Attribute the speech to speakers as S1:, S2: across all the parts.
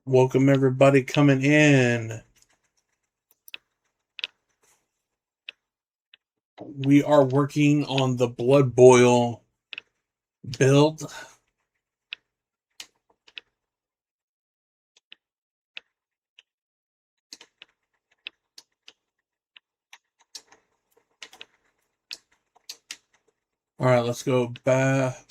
S1: Welcome everybody coming in. We are working on the Blood Boil build. All right, let's go back.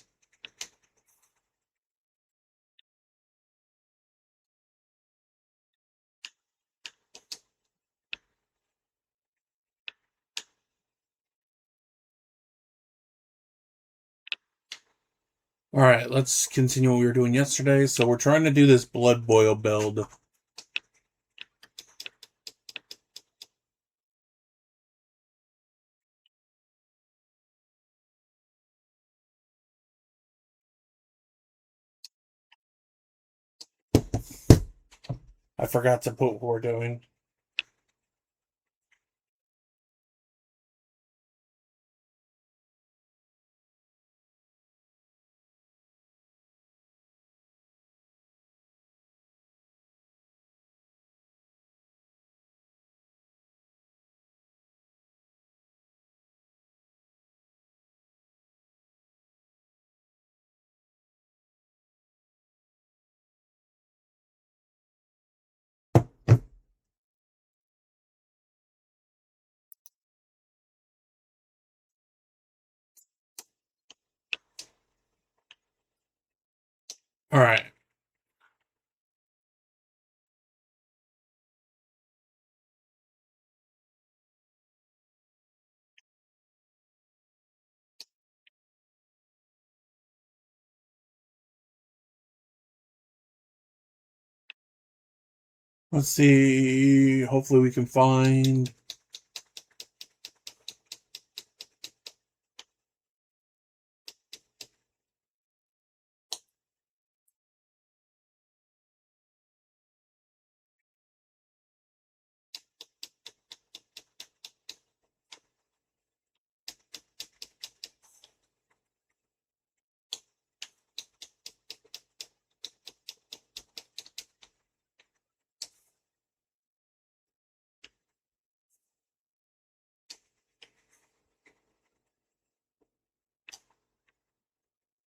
S1: All right, let's continue what we were doing yesterday. So we're trying to do this Blood Boil build. I forgot to put what we're doing. All right. Let's see. Hopefully we can find.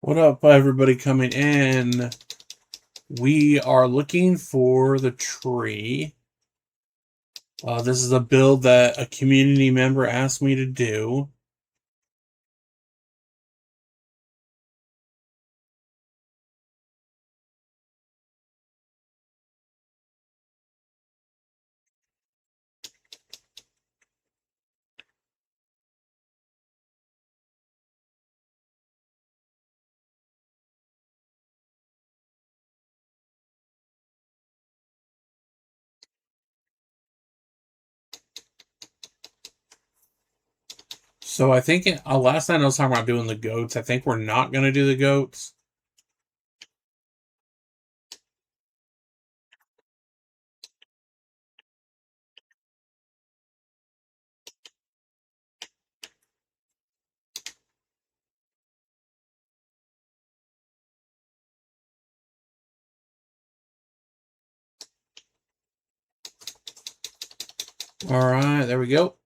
S1: What up, everybody coming in? We are looking for the tree. This is a build that a community member asked me to do. So I think last night I was talking about doing the goats. I think we're not going to do the goats. All right, there we go.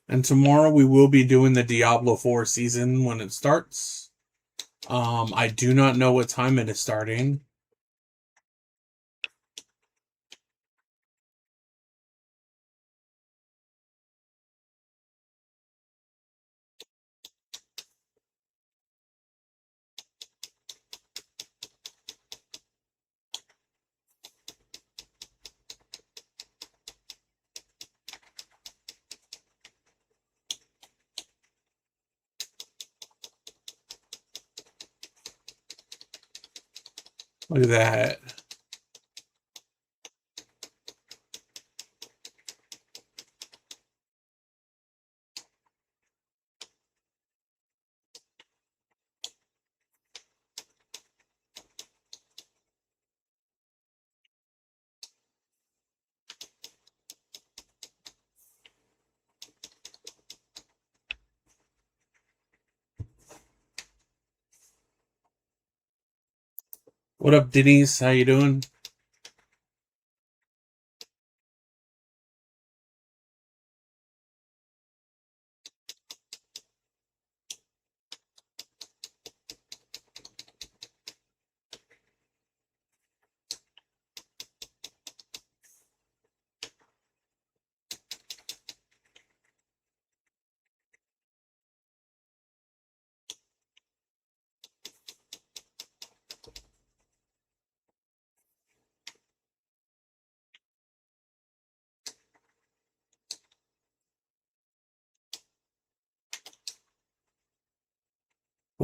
S1: And tomorrow we will be doing the Diablo 4 season when it starts. I do not know what time it is starting. Look at that. What up, Denise? How you doing?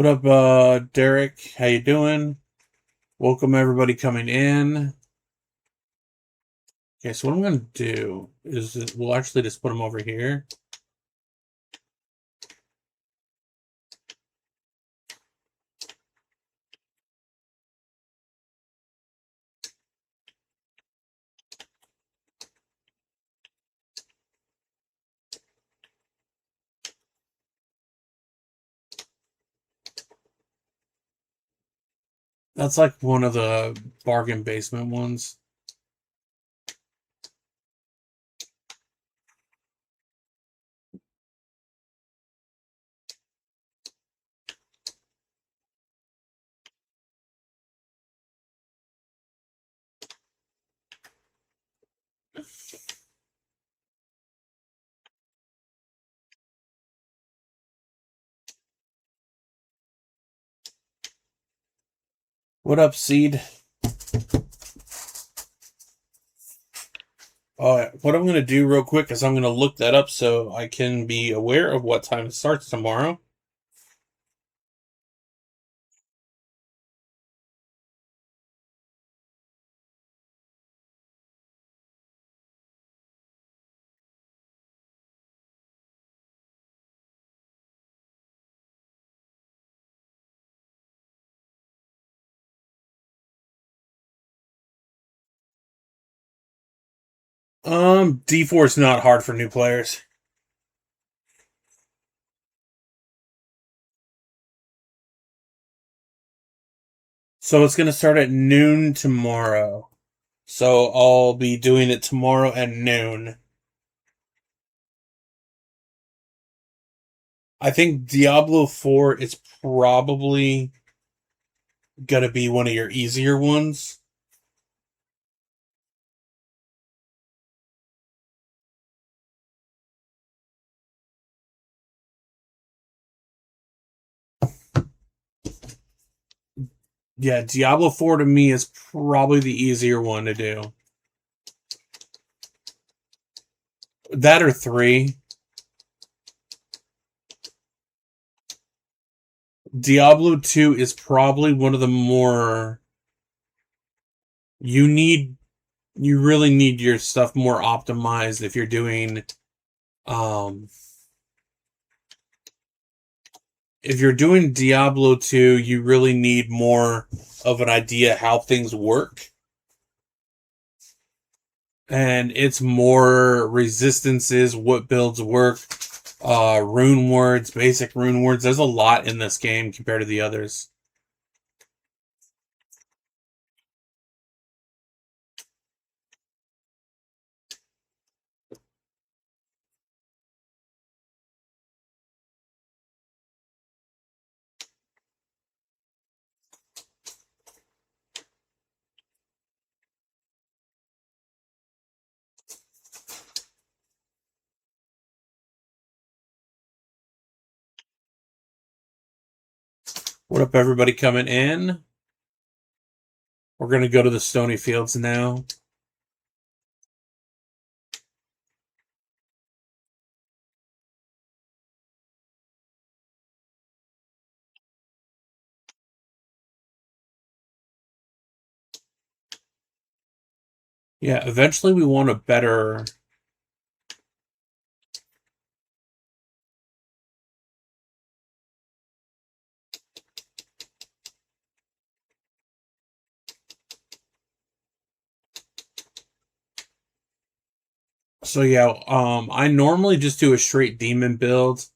S1: What up, Derek? How you doing? Welcome everybody coming in. Okay, so what I'm going to do is we'll actually just put them over here. That's like one of the bargain basement ones. What up, Seed? What I'm going to do real quick is I'm going to look that up so I can be aware of what time it starts tomorrow. D4 is not hard for new players. So it's going to start at noon tomorrow. So I'll be doing it tomorrow at noon. I think Diablo 4 is probably going to be one of your easier ones. Yeah, Diablo 4 to me is probably the easier one to do. That or 3. Diablo 2 is probably one of the more you really need your stuff more optimized if you're doing um if you're doing Diablo 2, you really need more of an idea how things work. And it's more resistances, what builds work, rune words, basic rune words. There's a lot in this game compared to the others. What up, everybody coming in? We're going to go to the Stony Fields now. Yeah, eventually we want a better... So yeah, I normally just do a straight demon build.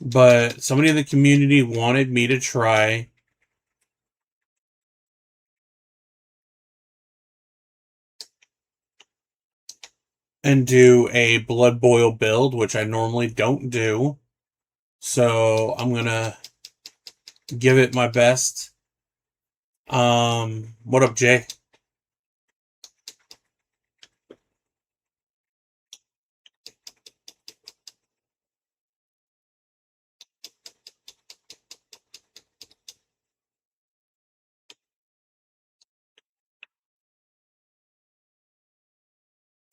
S1: but somebody in the community wanted me to try and do a blood boil build, which I normally don't do. So I'm gonna give it my best. What up, Jay?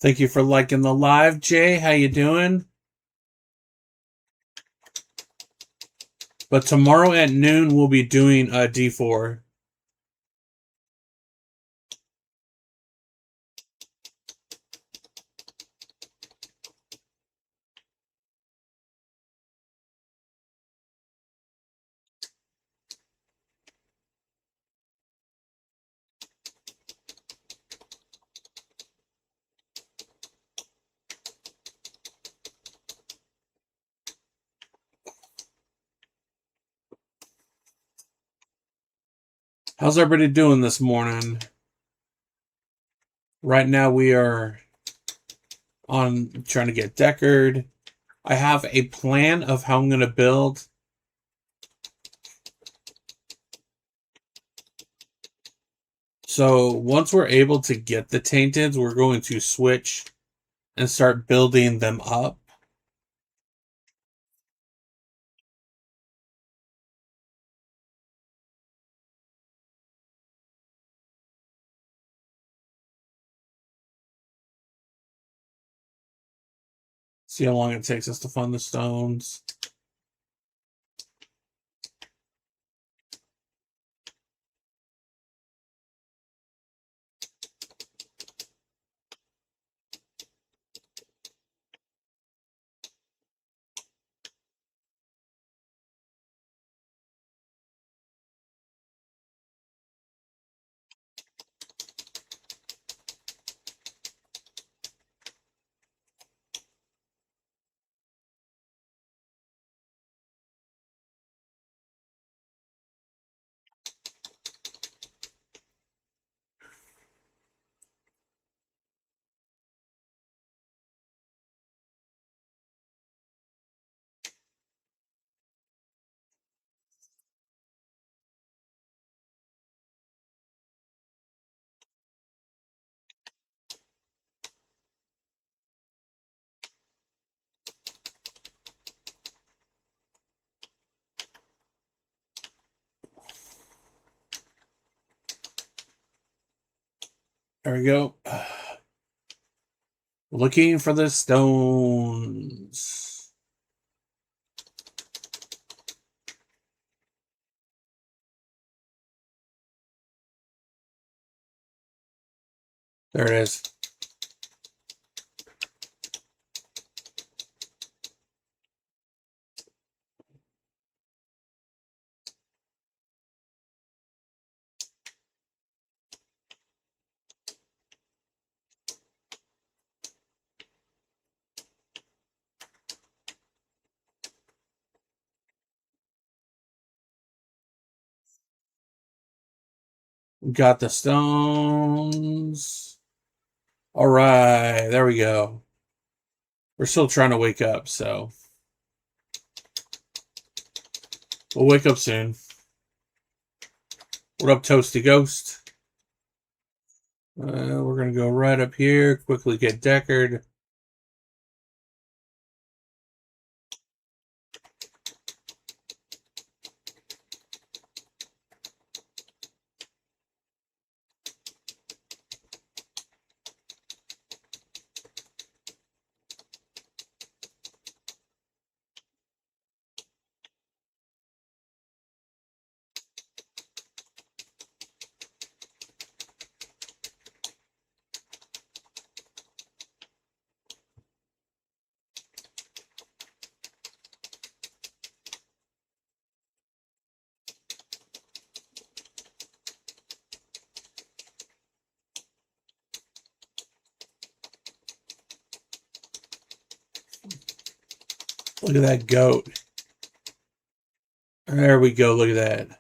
S1: Thank you for liking the live, Jay. How you doing? But tomorrow at noon we'll be doing a d4. How's everybody doing this morning? Right now we are on trying to get Deckard. I have a plan of how I'm going to build. So once we're able to get the Tainteds, we're going to switch and start building them up. See how long it takes us to find the stones. There we go. Looking for the stones. There it is. Got the stones. All right, there we go. We're still trying to wake up, so we'll wake up soon. What up, Toasty Ghost? We're going to go right up here, quickly get Deckard. Look at that goat. There we go. Look at that.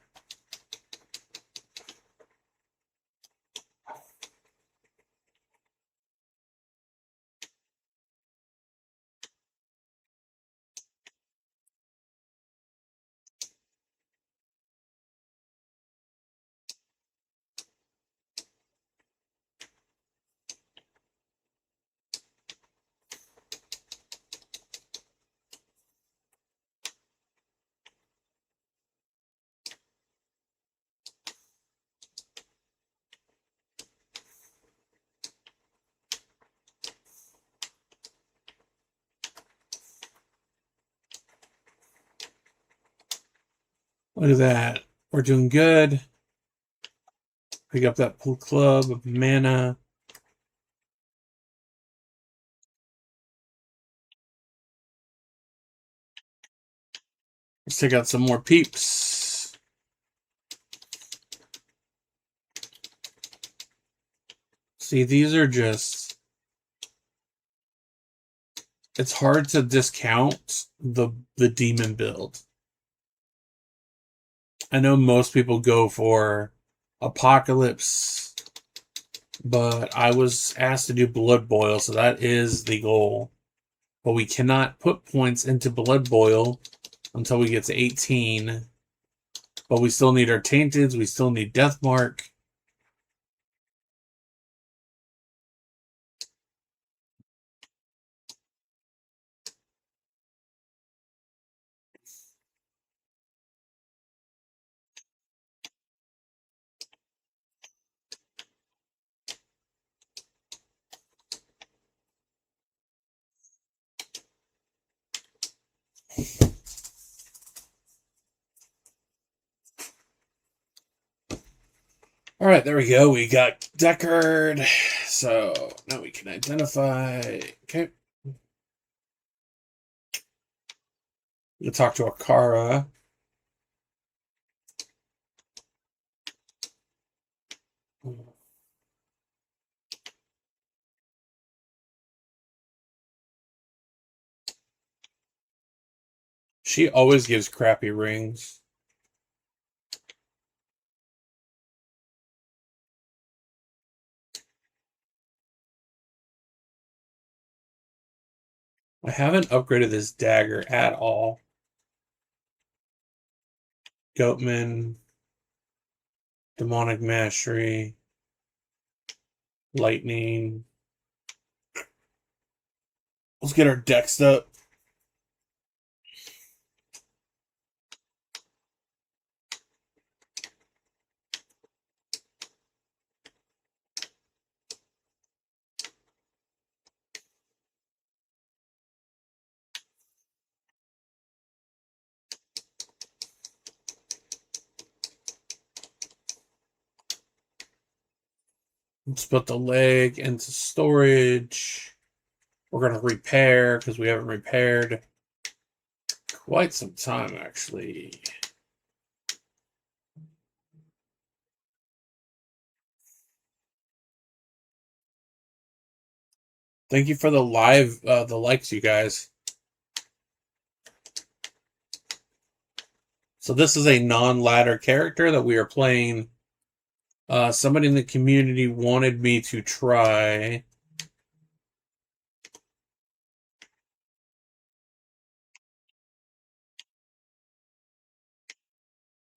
S1: Look at that. We're doing good. Pick up that pool club of mana. Let's take out some more peeps. See, these are just... It's hard to discount the demon build. I know most people go for Apocalypse, but I was asked to do Blood Boil, so that is the goal. But we cannot put points into Blood Boil until we get to 18. But we still need our Tainteds, we still need Deathmark. All right, there we go. We got Deckard. So now we can identify. Okay. We'll talk to Akara. She always gives crappy rings. I haven't upgraded this dagger at all. Goatman, Demonic Mastery, Lightning. Let's get our decks up. Let's put the leg into storage. We're going to repair because we haven't repaired quite some time, actually. Thank you for the likes, you guys. So this is a non-ladder character that we are playing. Somebody in the community wanted me to try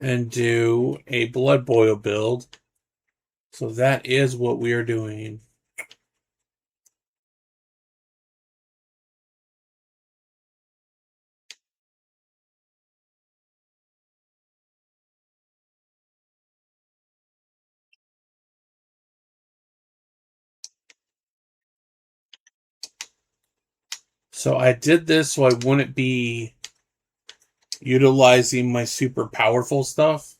S1: and do a Blood Boil build. So that is what we are doing. So I did this so I wouldn't be utilizing my super powerful stuff.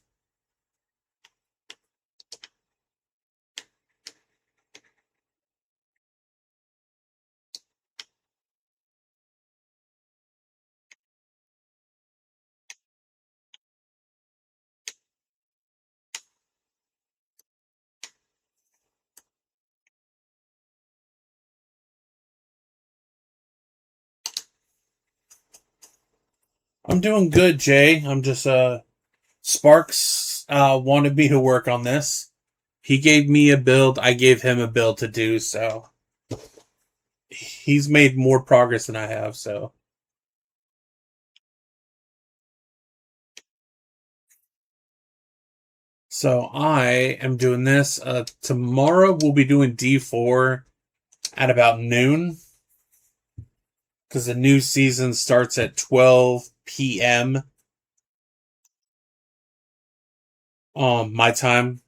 S1: I'm doing good, Jay. I'm just Sparks wanted me to work on this. He gave me a build. I gave him a build to do, so he's made more progress than I have, so. So I am doing this. Tomorrow we'll be doing D4 at about noon, because the new season starts at 12 p.m. My time.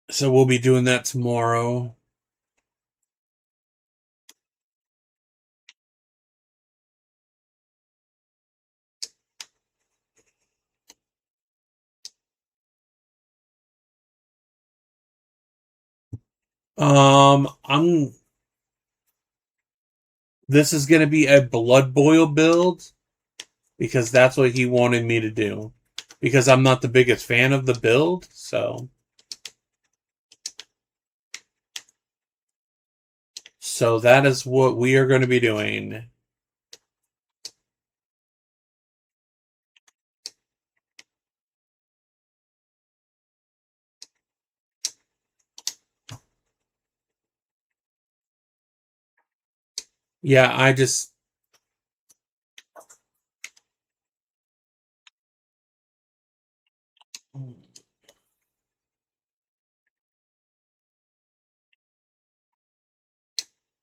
S1: So we'll be doing that tomorrow. I'm. This is going to be a blood boil build because that's what he wanted me to do. Because I'm not the biggest fan of the build, so. So that is what we are going to be doing. Yeah, I just.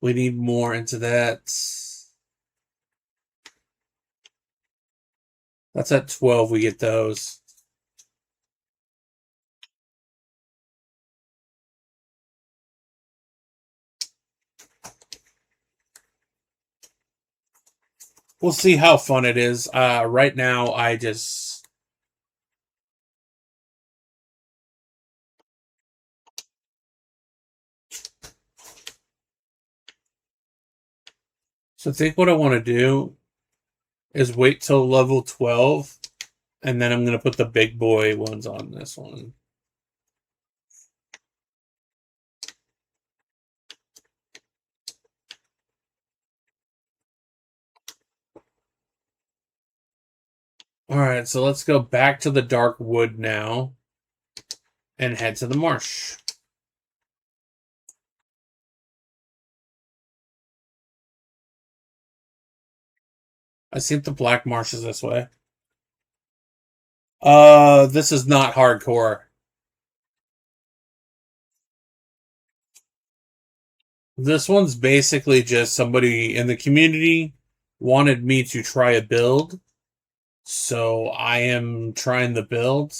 S1: We need more into that. That's at 12 we get those. We'll see how fun it is. Right now, I just. So I think what I want to do is wait till level 12, and then I'm going to put the big boy ones on this one. Alright, so let's go back to the dark wood now and head to the marsh. I think the black marsh is this way. This is not hardcore. This one's basically just somebody in the community wanted me to try a build, so I am trying the build.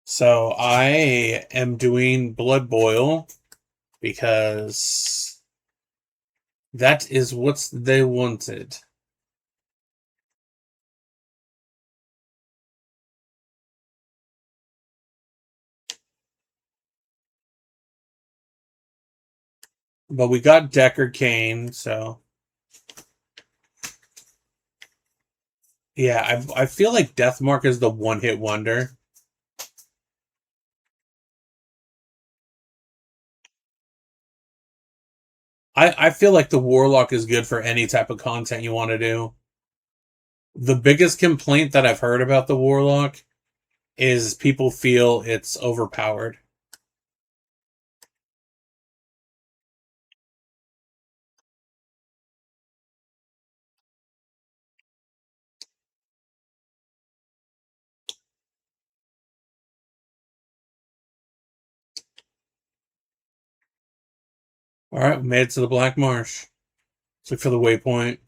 S1: So I am doing blood boil because that is what they wanted. But we got Deckard Cain, so yeah, I feel like Deathmark is the one-hit wonder. I feel like the Warlock is good for any type of content you want to do. The biggest complaint that I've heard about the Warlock is people feel it's overpowered. All right, we made it to the Black Marsh. Let's look for the waypoint.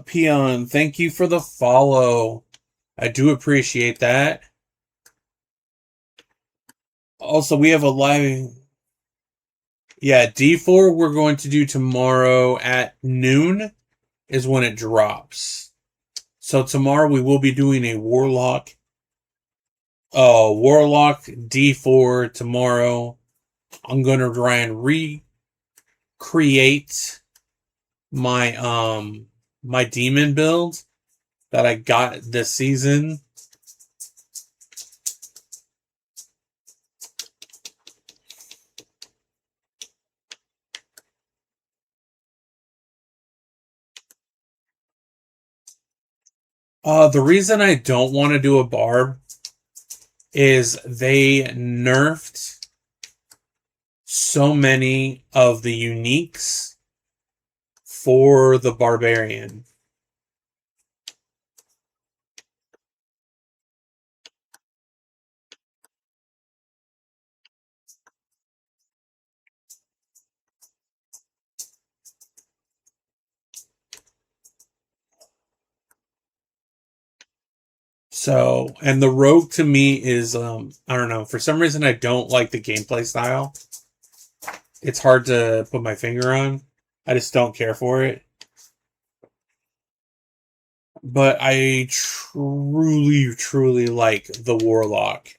S1: Peon, thank you for the follow. I do appreciate that. Also, we have a live. Yeah, D4 we're going to do tomorrow at noon is when it drops. So tomorrow we will be doing a Warlock. Warlock D4 tomorrow. I'm going to try and recreate my my demon build that I got this season. The reason I don't want to do a barb is they nerfed so many of the uniques for the barbarian. So, and the rogue to me is, I don't know, for some reason I don't like the gameplay style. It's hard to put my finger on. I just don't care for it. But I truly, truly like the warlock.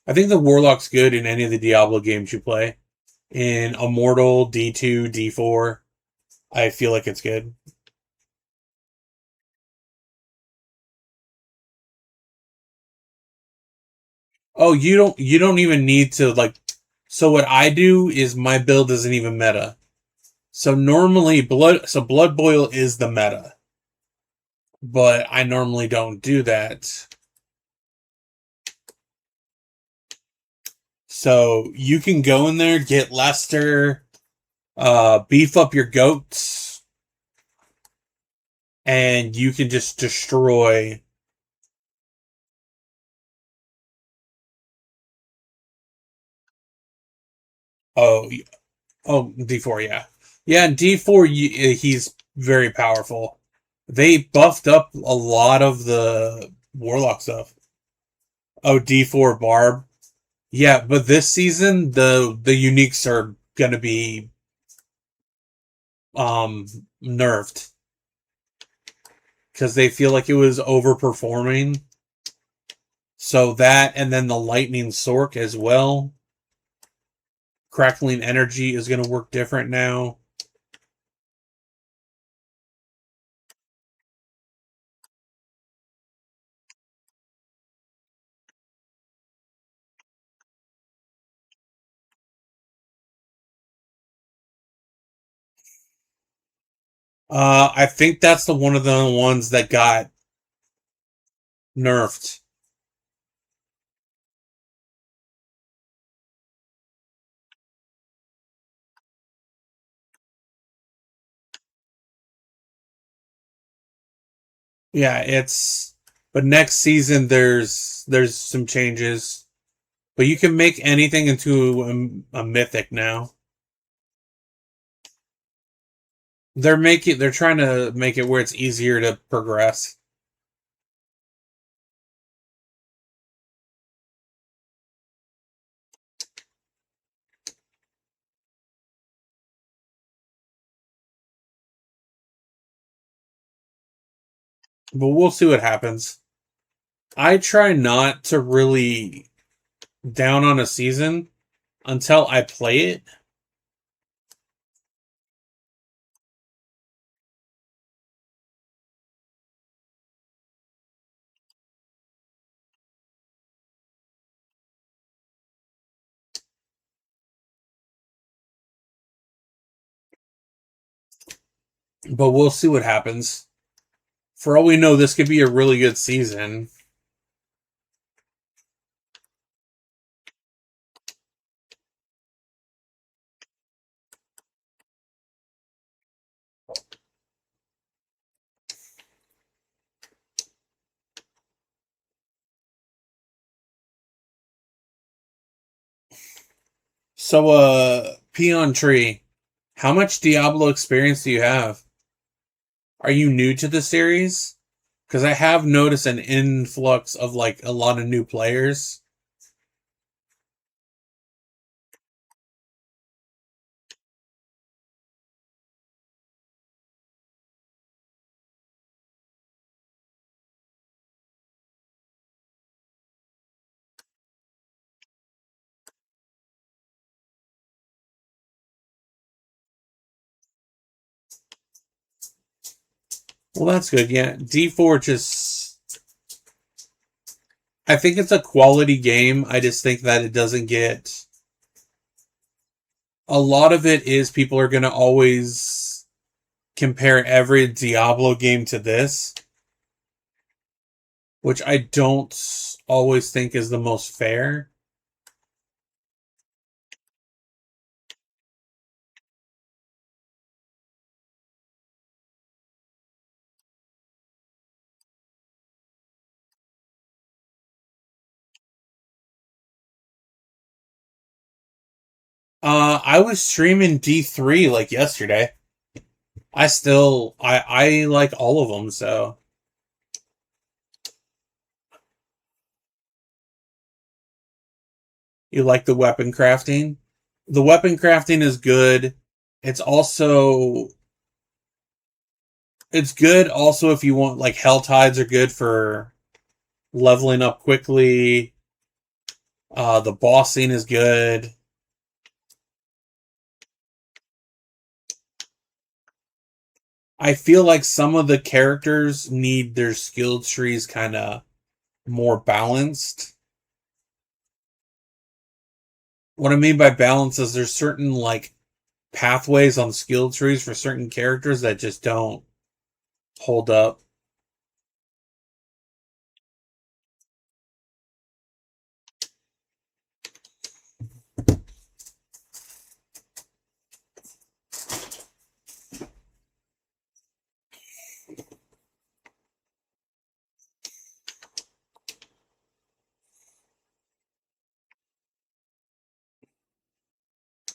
S1: I think the warlock's good in any of the Diablo games you play. In Immortal, D2, D4, I feel like it's good. Oh, you don't even need to like. So what I do is my build isn't even meta. So normally blood boil is the meta, but I normally don't do that. So you can go in there, get Lester, beef up your goats, and you can just destroy. Oh, oh, D4, yeah, yeah. D4, he's very powerful. They buffed up a lot of the warlock stuff. Oh, D4 barb. Yeah, but this season the uniques are gonna be um nerfed because they feel like it was overperforming. So that and then the lightning sork as well. Crackling energy is gonna work different now. I think that's the one of the ones that got nerfed. Yeah, it's but next season there's some changes. But you can make anything into a mythic now. They're trying to make it where it's easier to progress. But we'll see what happens. I try not to really down on a season until I play it. But we'll see what happens. For all we know, this could be a really good season. So, Peon Tree, how much Diablo experience do you have? Are you new to the series? Because I have noticed an influx of like a lot of new players. Well, that's good. Yeah, D4 just. I think it's a quality game. I just think that it doesn't get. A lot of it is people are going to always compare every Diablo game to this, which I don't always think is the most fair. I was streaming D3 like yesterday. I like all of them, so you like the weapon crafting? The weapon crafting is good. It's also it's good also if you want like hell tides are good for leveling up quickly. The bossing is good. I feel like some of the characters need their skill trees kind of more balanced. What I mean by balance is there's certain like pathways on skill trees for certain characters that just don't hold up.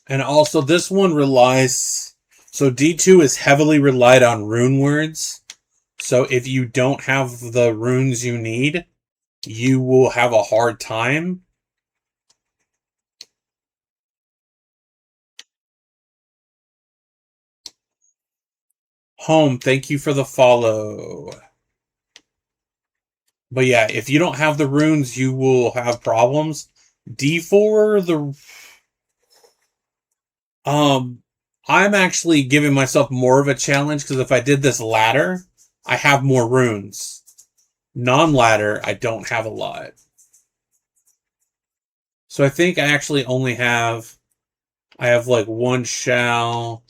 S1: And also this one relies so D2 is heavily relied on rune words. So if you don't have the runes you need, you will have a hard time. Home, thank you for the follow. But yeah, if you don't have the runes, you will have problems. D4, the um I'm actually giving myself more of a challenge because if I did this ladder, I have more runes. Non-ladder, I don't have a lot. So I think I actually only have I have like one shell.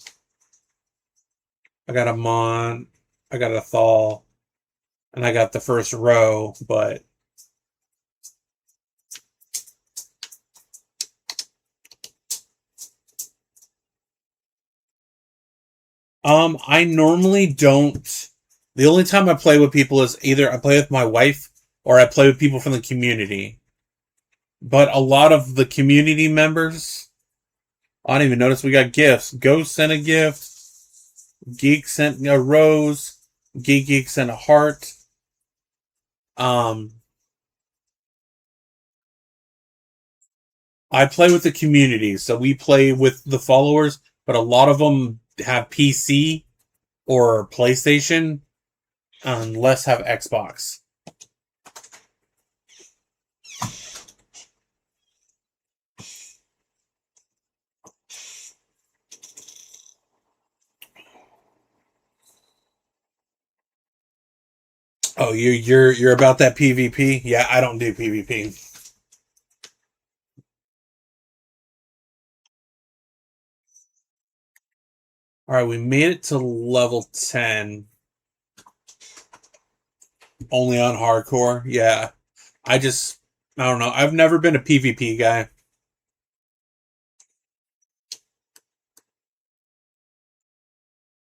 S1: I got a mon. I got a thal, and I got the first row. But I normally don't. The only time I play with people is either I play with my wife or I play with people from the community. But a lot of the community members, I don't even notice we got gifts. Ghost sent a gift. Geek sent a rose. Geek sent a heart. Um, I play with the community, so we play with the followers, but a lot of them have PC or PlayStation, and less have Xbox. Oh, you're about that PvP? Yeah, I don't do PvP. All right, we made it to level 10 only on hardcore. Yeah. I just I don't know. I've never been a PvP guy.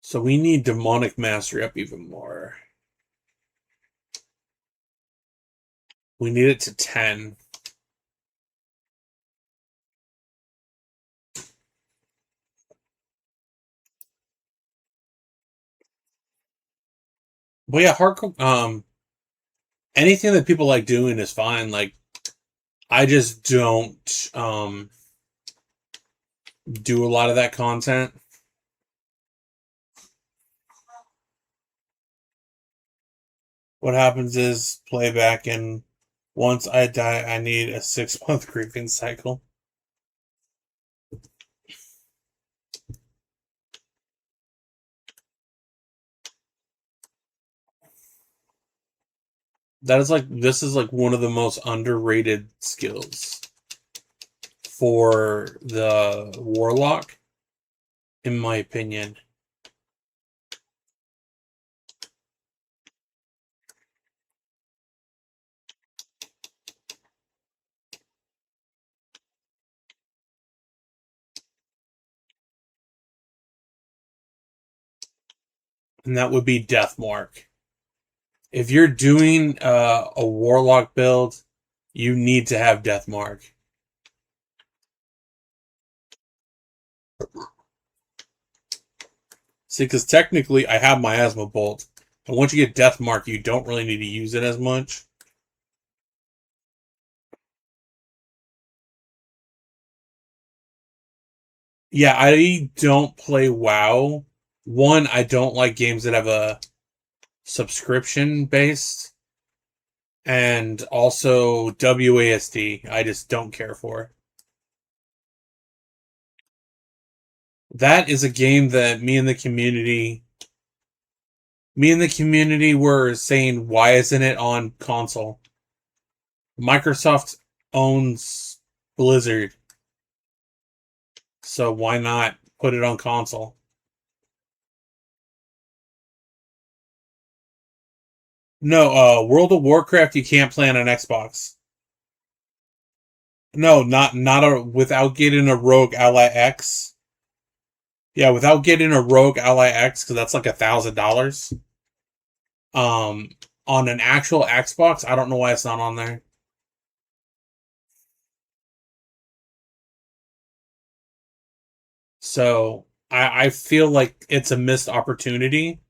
S1: So we need demonic mastery up even more. We need it to 10. But yeah, hardcore anything that people like doing is fine. Like I just don't do a lot of that content. What happens is playback, and once I die, I need a 6 month grieving cycle. This is like one of the most underrated skills for the warlock, in my opinion. And that would be Death Mark. If you're doing a warlock build, you need to have Death Mark. See, because technically I have Miasma Bolt. And once you get Death Mark, you don't really need to use it as much. Yeah, I don't play WoW. One, I don't like games that have a subscription based. And also WASD, I just don't care for. That is a game that me and the community were saying, why isn't it on console? Microsoft owns Blizzard, so why not put it on console? No, World of Warcraft you can't play on an Xbox. No, not a without getting a Rogue Ally X. Yeah, without getting a Rogue Ally X, because that's like $1,000. Um, on an actual Xbox, I don't know why it's not on there. So I feel like it's a missed opportunity.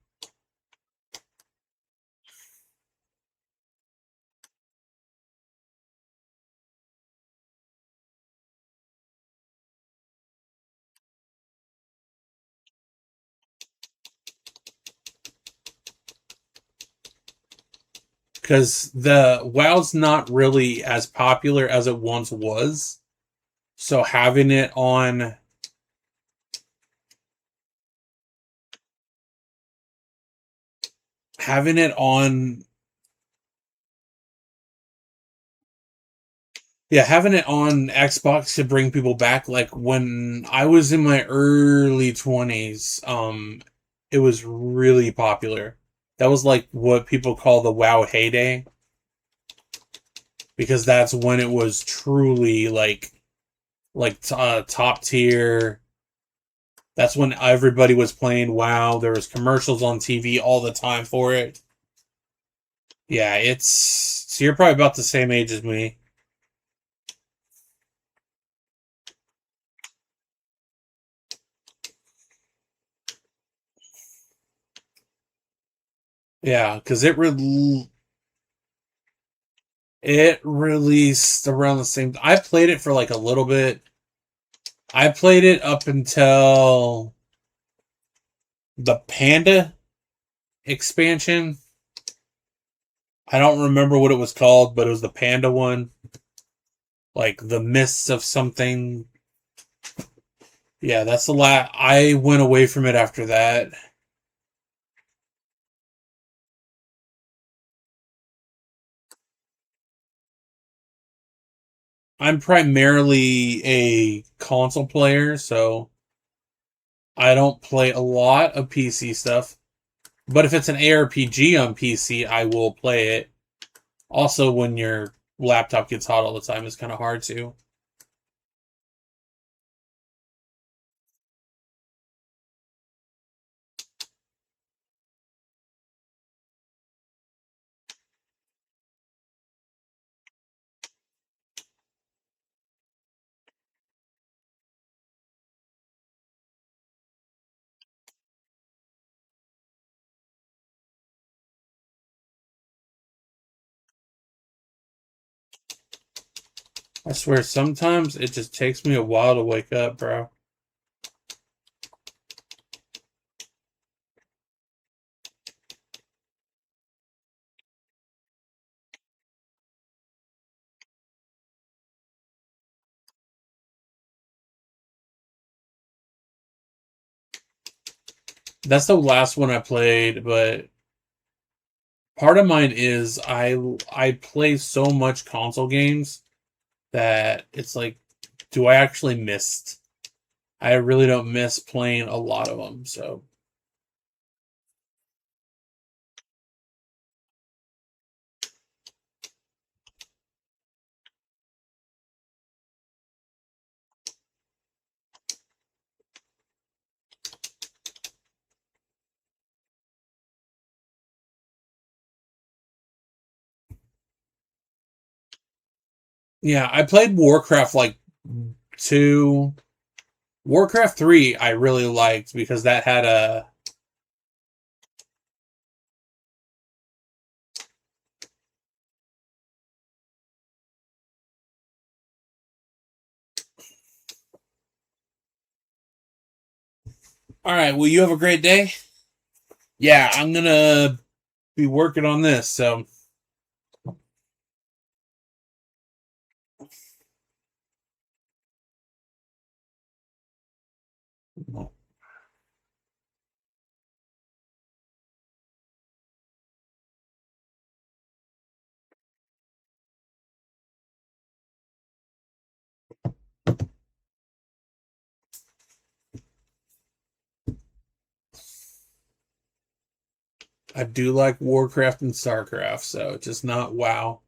S1: Because the WoW's not really as popular as it once was. So having it on yeah, having it on Xbox to bring people back. Like when I was in my early 20s, it was really popular. That was like what people call the WoW heyday, because that's when it was truly top tier. That's when everybody was playing WoW. There was commercials on TV all the time for it. Yeah, it's so you're probably about the same age as me. Yeah, because it released around the same. I played it for like a little bit. I played it up until the Panda expansion. I don't remember what it was called, but it was the Panda one, like the Mists of something. Yeah, that's the last. I went away from it after that. I'm primarily a console player, so I don't play a lot of PC stuff. But if it's an ARPG on PC, I will play it. Also, when your laptop gets hot all the time, it's kind of hard to. I swear, sometimes it just takes me a while to wake up, bro. That's the last one I played, but part of mine is I play so much console games that it's like, do I actually miss? I really don't miss playing a lot of them. So yeah, I played Warcraft like 2. Warcraft 3 I really liked because that had a. All right, well, you have a great day. Yeah, I'm gonna be working on this. So I do like Warcraft and StarCraft, so just not WoW.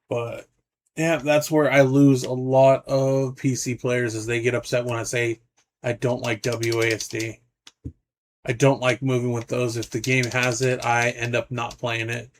S1: But yeah, that's where I lose a lot of PC players as they get upset when I say I don't like WASD. I don't like moving with those. If the game has it, I end up not playing it.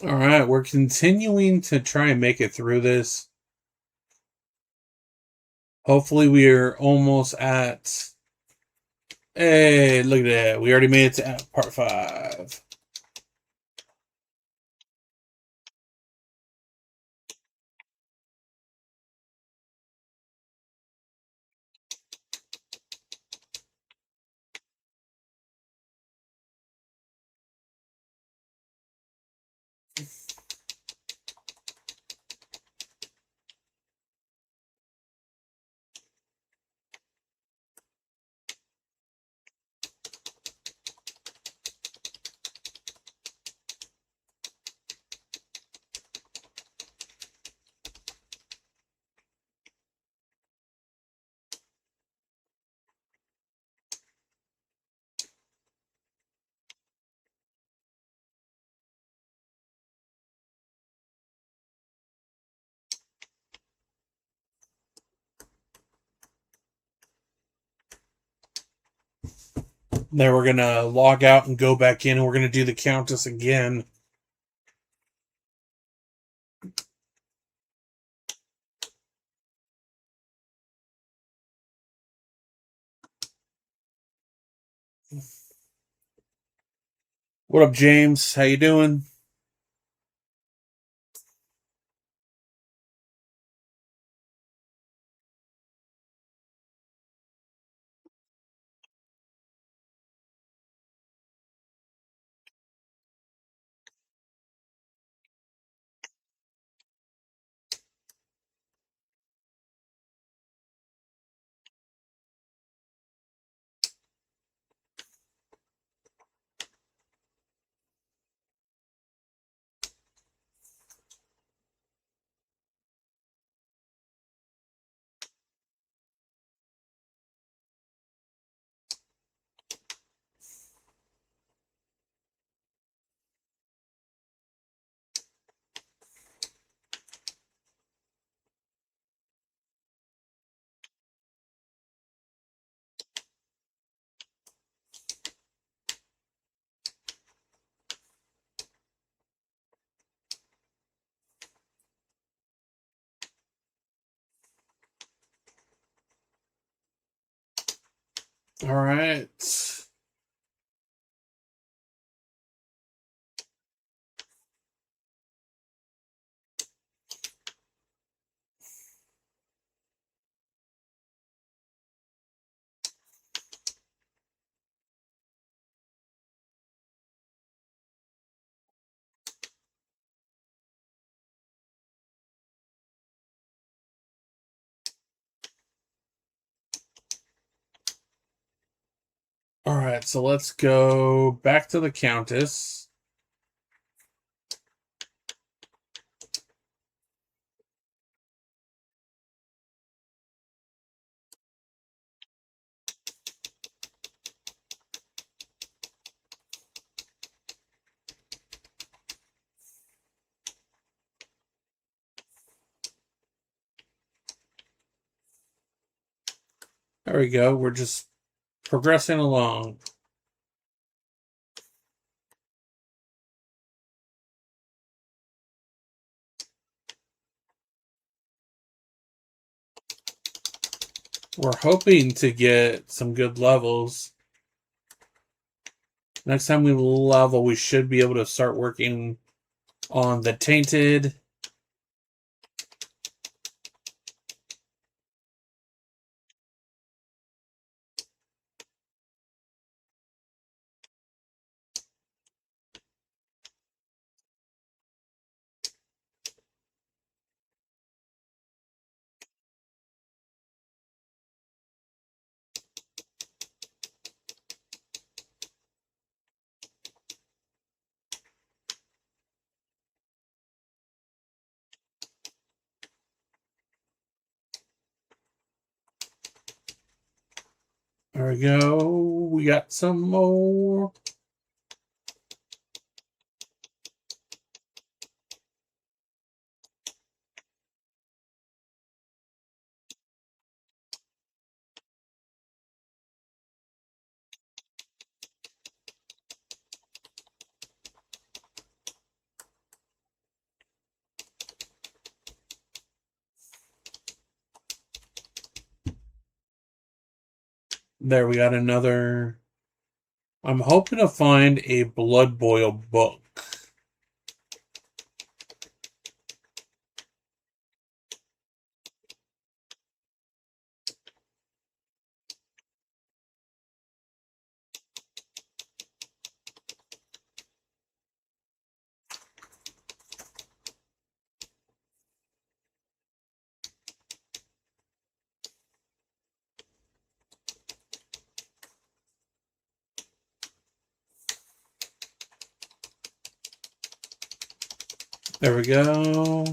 S1: All right, we're continuing to try and make it through this. Hopefully, we're almost at. Hey, look at that. We already made it to part 5. Then we're going to log out and go back in, and we're going to do the Countess again. What up, James? How you doing? All right. All right, so let's go back to the Countess. There we go. We're just progressing along. We're hoping to get some good levels. Next time we level, we should be able to start working on the Tainted. There we go. We got some more. There, we got another. I'm hoping to find a Blood Boil book. There we go.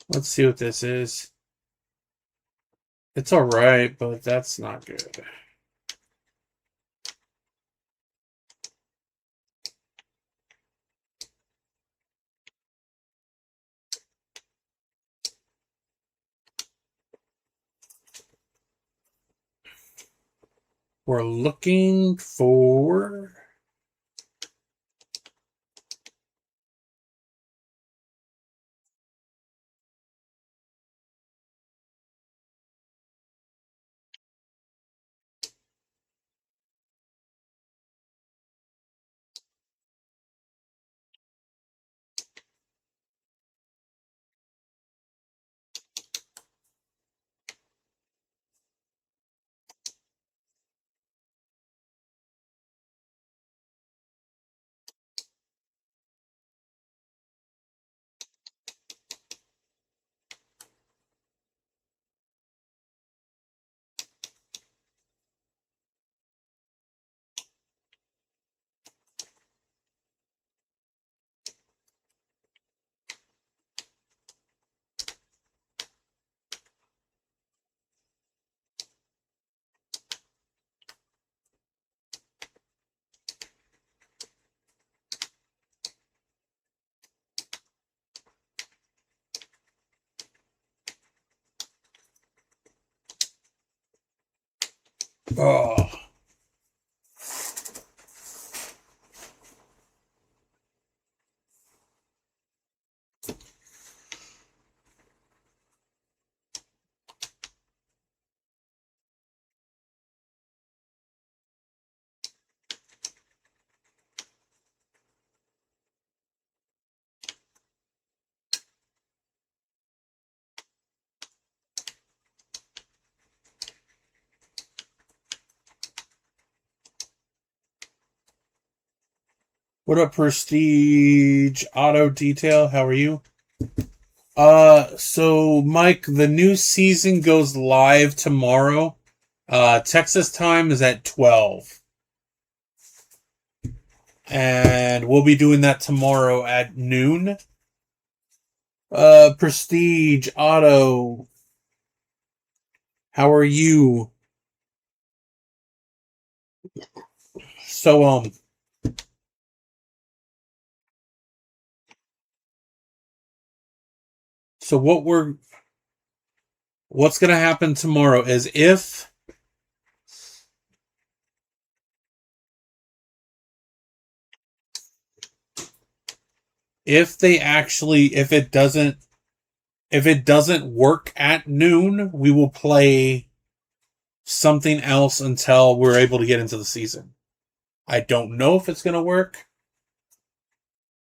S1: Let's see what this is. It's alright, but that's not good. We're looking for. Oh. What up, Prestige Auto Detail? How are you? So Mike, the new season goes live tomorrow. Texas time is at 12. And we'll be doing that tomorrow at noon. Prestige Auto, how are you? So, so what's gonna happen tomorrow is if it doesn't work at noon, we will play something else until we're able to get into the season. I don't know if it's gonna work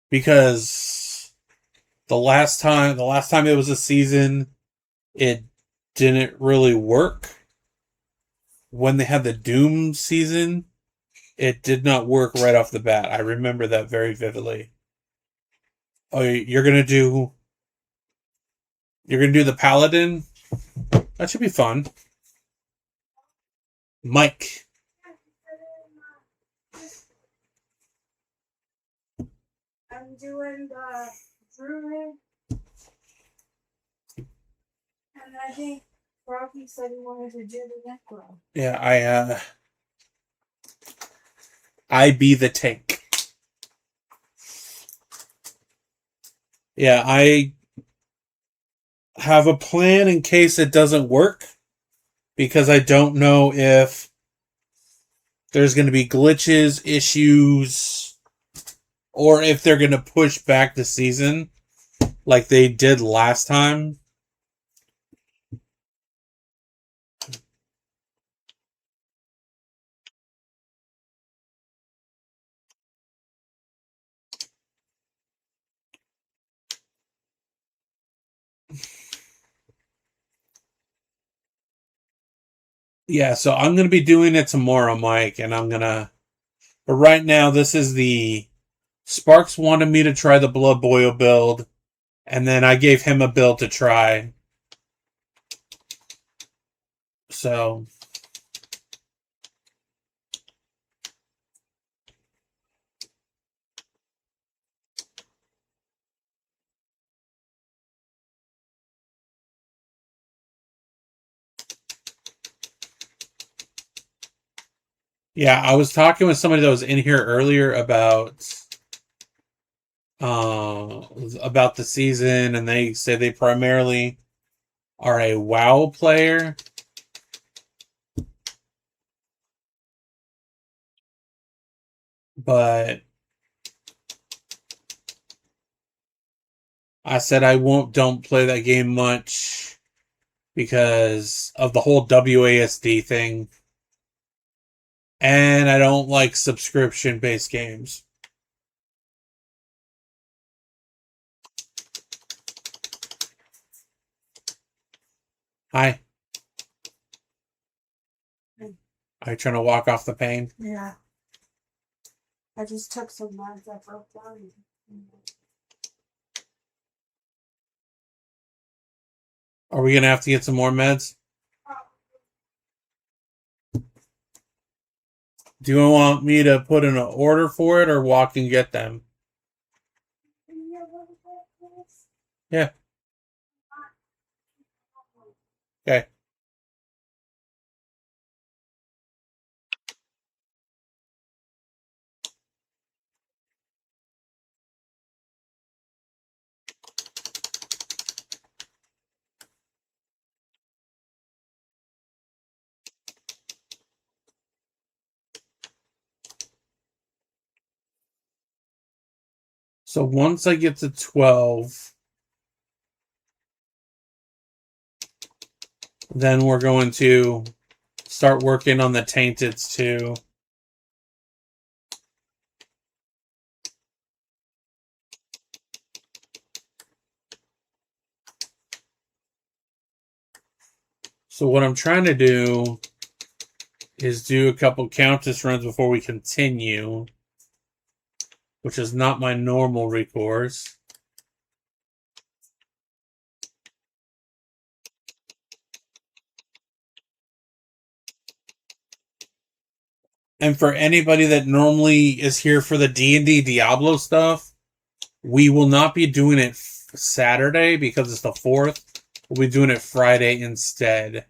S1: because the last time it was a season, it didn't really work. When they had the Doom season, it did not work right off the bat. I remember that very vividly. Oh, you're gonna do the Paladin? That should be fun. Mike.
S2: I'm doing the Druid, and I think Rocky said he wanted to do the Necro.
S1: Yeah, I be the tank. Yeah, I have a plan in case it doesn't work because I don't know if there's going to be glitches, issues, or if they're going to push back the season like they did last time. Yeah, so I'm going to be doing it tomorrow, Mike, and but right now, this is the Sparks wanted me to try the Blood Boil build, and then I gave him a build to try. So, yeah, I was talking with somebody that was in here earlier uh, about the season, and they say they primarily are a WoW player. But I said don't play that game much because of the whole WASD thing. And I don't like subscription based games. Hi. Are you trying to walk off the pain?
S2: Yeah. I just took some meds that broke down.
S1: Are we going to have to get some more meds? Do you want me to put in an order for it or walk and get them? Yeah. Okay. So once I get to 12, then we're going to start working on the tainteds too. So what I'm trying to do is do a couple Countess runs before we continue, which is not my normal recourse. And for anybody that normally is here for the D&D Diablo stuff, we will not be doing it Saturday because it's the 4th. We'll be doing it Friday instead.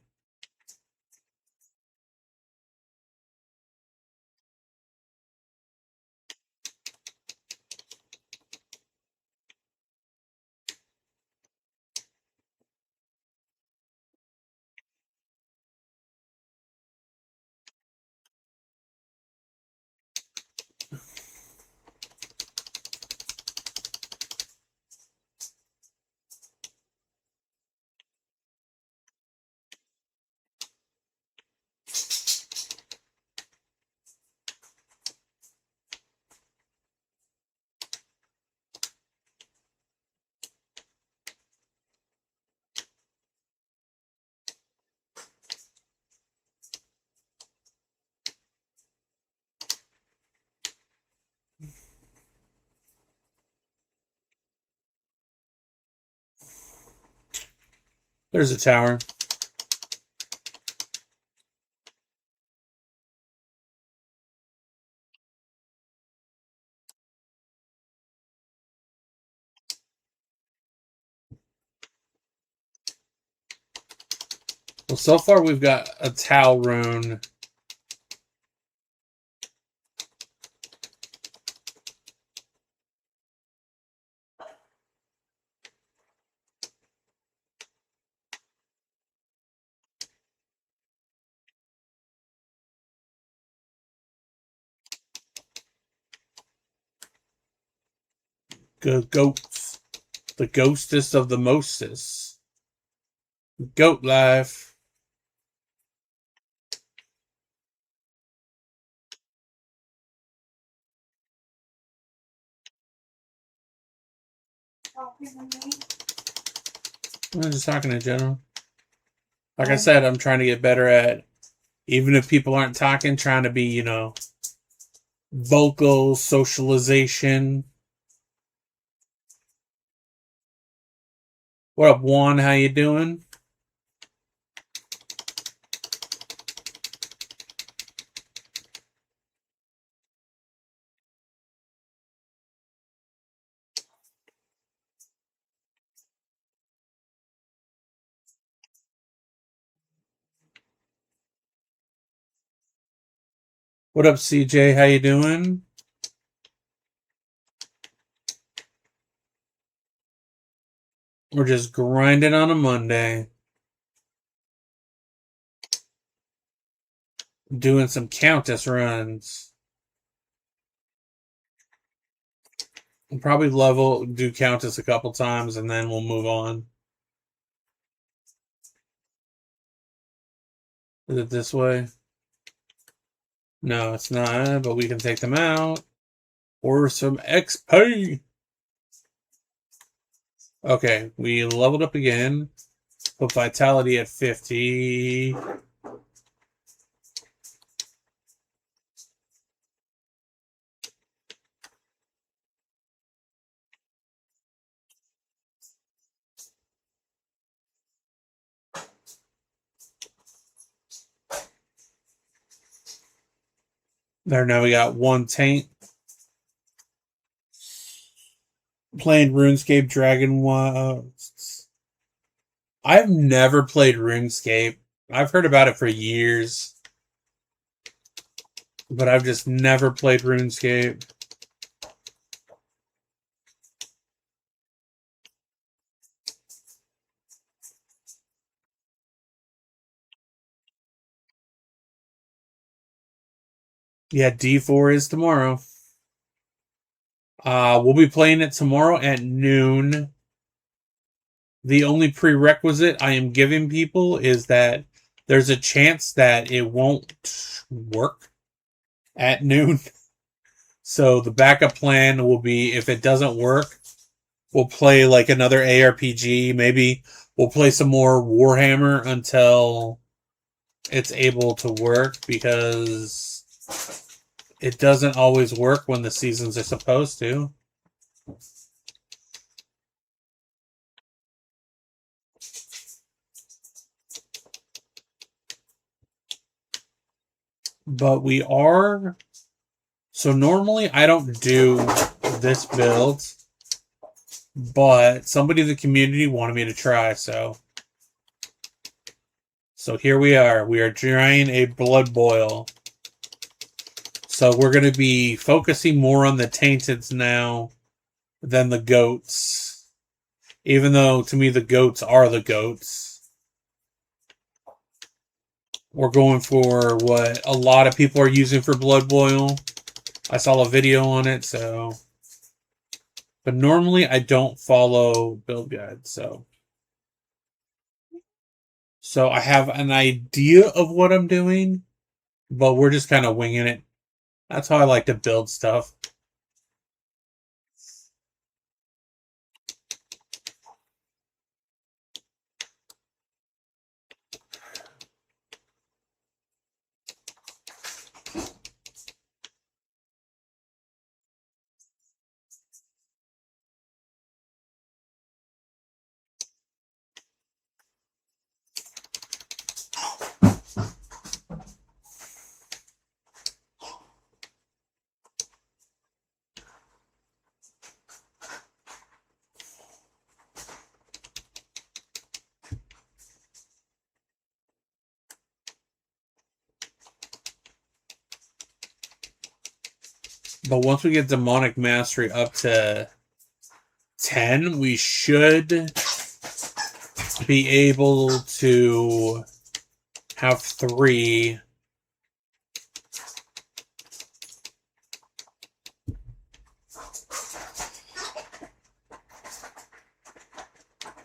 S1: There's a tower. Well, so far we've got a Tau rune. Goats. The ghostest of the mostest. Goat life. I'm just talking in general. Like I said, I'm trying to get better at, even if people aren't talking, trying to be, vocal socialization. What up, Juan? How you doing? What up, CJ? How you doing? We're just grinding on a Monday. Doing some Countess runs. We'll probably do Countess a couple times, and then we'll move on. Is it this way? No, it's not, but we can take them out. Or some XP. Okay, we leveled up again. Put vitality at 50. There, now we got one taint. Playing RuneScape Dragon Wilds. I've never played RuneScape. I've heard about it for years, but I've just never played RuneScape. Yeah, D4 is tomorrow. We'll be playing it tomorrow at noon. The only prerequisite I am giving people is that there's a chance that it won't work at noon. So the backup plan will be, if it doesn't work, we'll play like another ARPG. Maybe we'll play some more Warhammer until it's able to work, because it doesn't always work when the seasons are supposed to. But we are... So normally I don't do this build, but somebody in the community wanted me to try, so here we are. We are trying a blood boil. So we're going to be focusing more on the tainteds now than the goats. Even though, to me, the goats are the goats. We're going for what a lot of people are using for blood boil. I saw a video on it, so... But normally I don't follow build guides, so... So I have an idea of what I'm doing, but we're just kind of winging it. That's how I like to build stuff. But once we get demonic mastery up to 10, we should be able to have 3.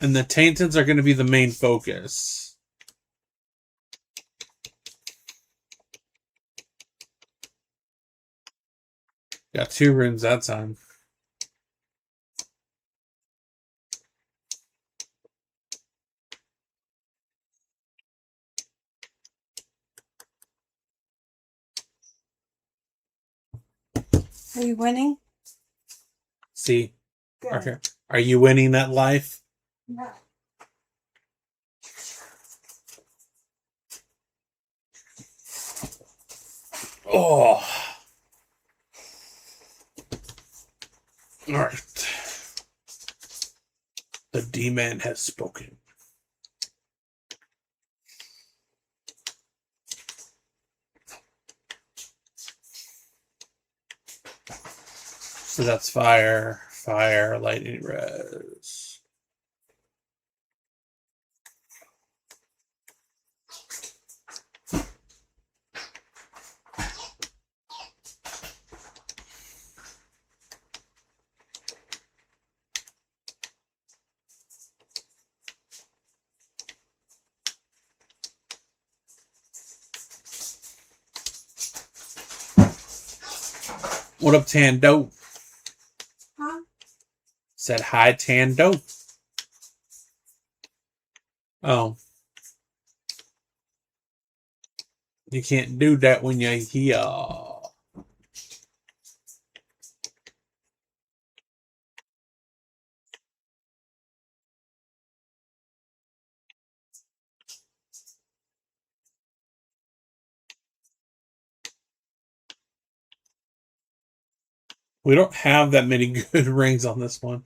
S1: And the tainteds are going to be the main focus. Got 2 runes that time.
S2: Are you winning?
S1: See?
S2: Good.
S1: Are you winning that life?
S2: No.
S1: Oh. Alright. The D-Man has spoken. So that's fire, lightning, res. What up, Tando?
S2: Huh?
S1: Said hi, Tando. Oh. You can't do that when you're here. We don't have that many good rings on this one.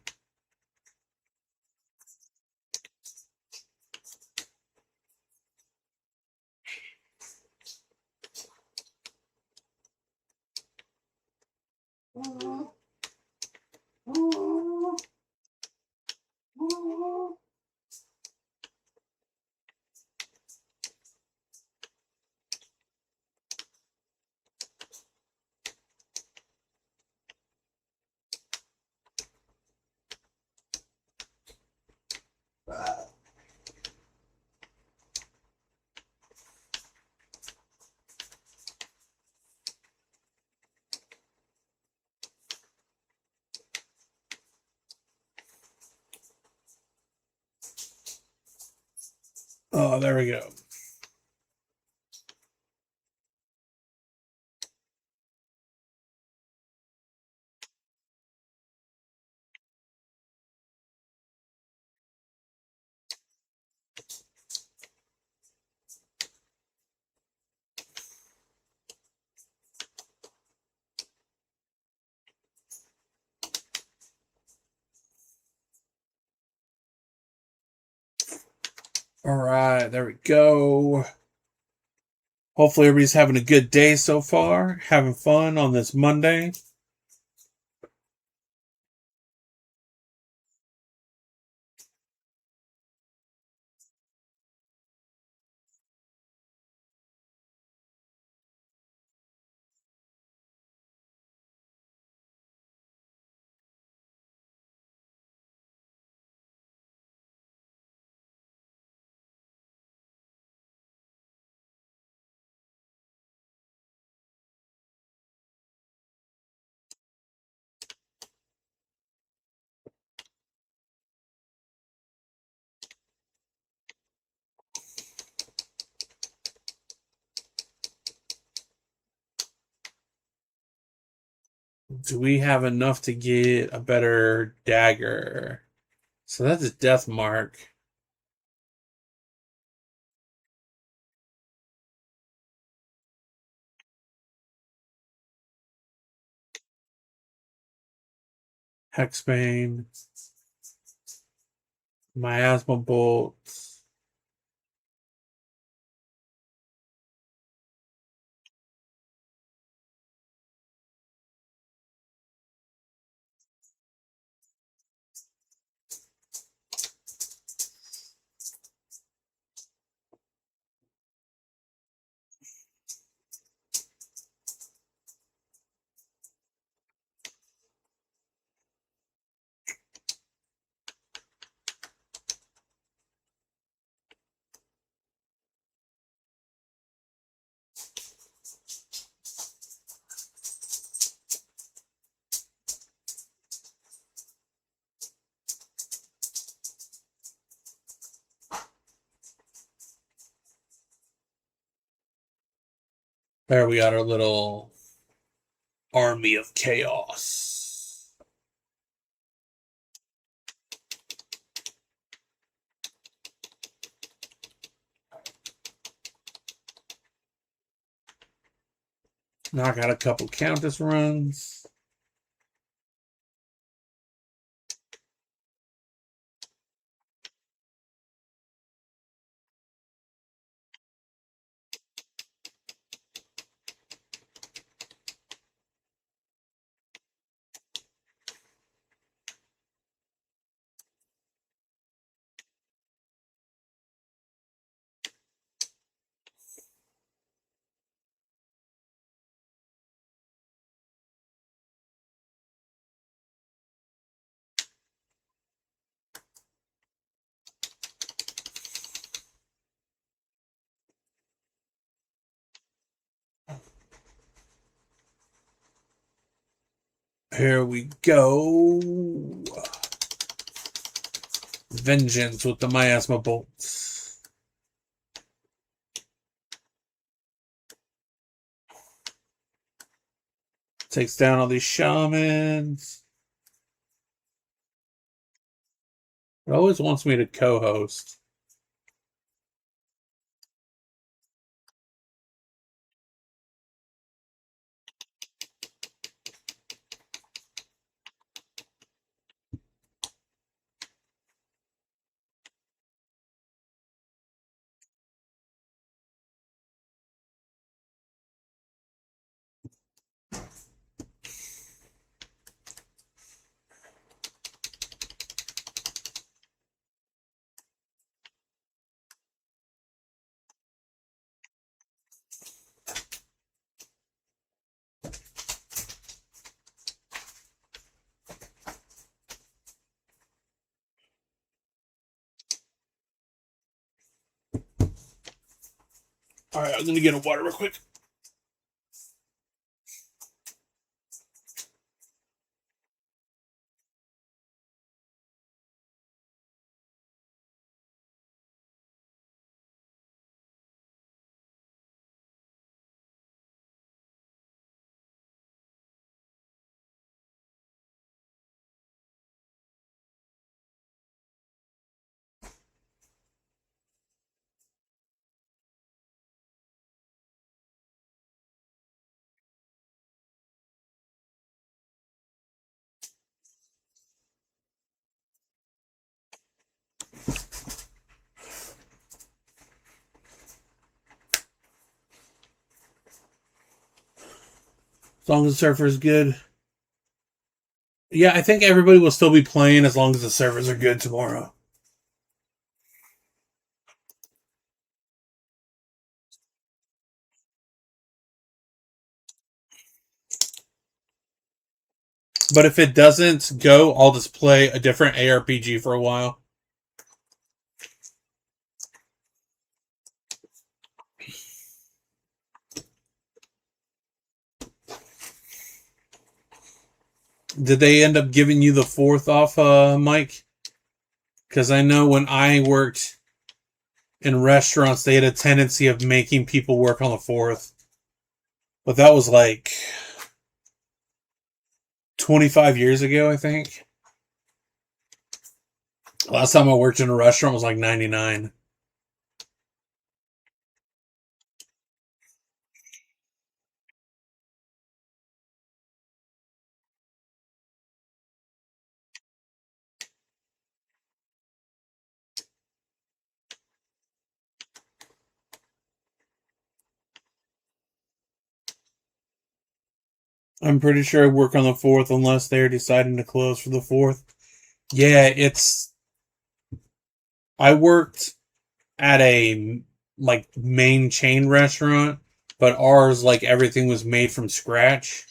S1: Oh, there we go. All right, there we go. Hopefully everybody's having a good day so far, having fun on this Monday. Do we have enough to get a better dagger? So that's a death mark. Hexbane. Miasma Bolt. There we got our little army of chaos. Now I got a couple Countess runs. Here we go. Vengeance with the Miasma Bolts. Takes down all these shamans. It always wants me to co-host. All right, I'm gonna get a water real quick. As long as the server's good. Yeah, I think everybody will still be playing as long as the servers are good tomorrow. But if it doesn't go, I'll just play a different ARPG for a while. Did they end up giving you the fourth off, Mike? Because I know when I worked in restaurants, they had a tendency of making people work on the fourth. But that was like 25 years ago, I think. Last time I worked in a restaurant was like 99. I'm pretty sure I work on the fourth unless they're deciding to close for the fourth. Yeah, it's. I worked at a like main chain restaurant, but ours like everything was made from scratch,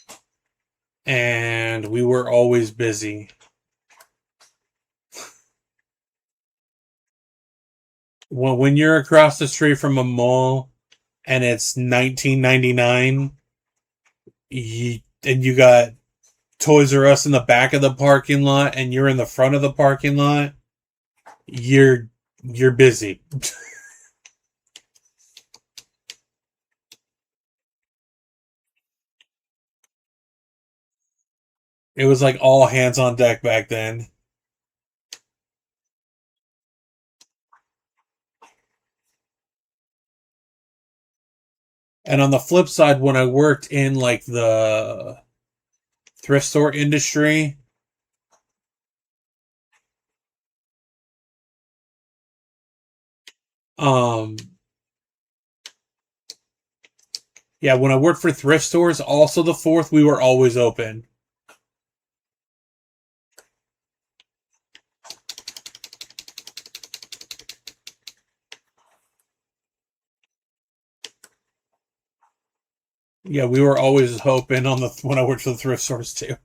S1: and we were always busy. Well, when you're across the street from a mall and it's 1999, and you got Toys R Us in the back of the parking lot, and you're in the front of the parking lot, you're busy. It was like all hands on deck back then. And on the flip side, when I worked in like the thrift store industry, um, yeah, when I worked for thrift stores, also the fourth, we were always open. Yeah, we were always open on the when I worked for the thrift stores too.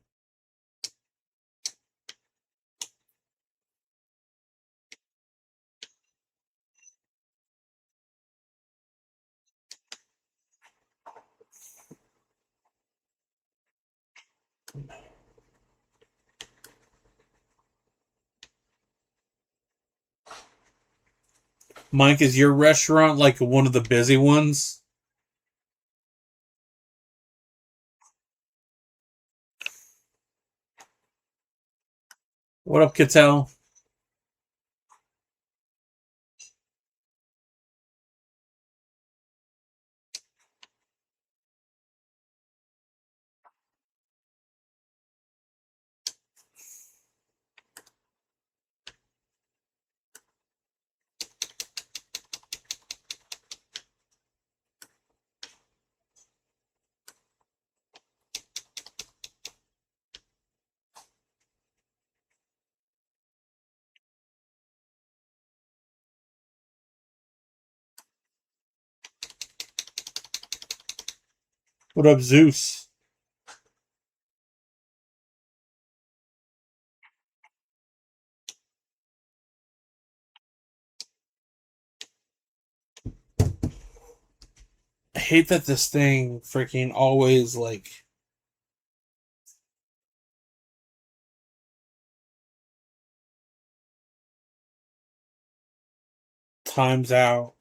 S1: Mike, is your restaurant like one of the busy ones? What up, Cattell? What up, Zeus? I hate that this thing freaking always like times out.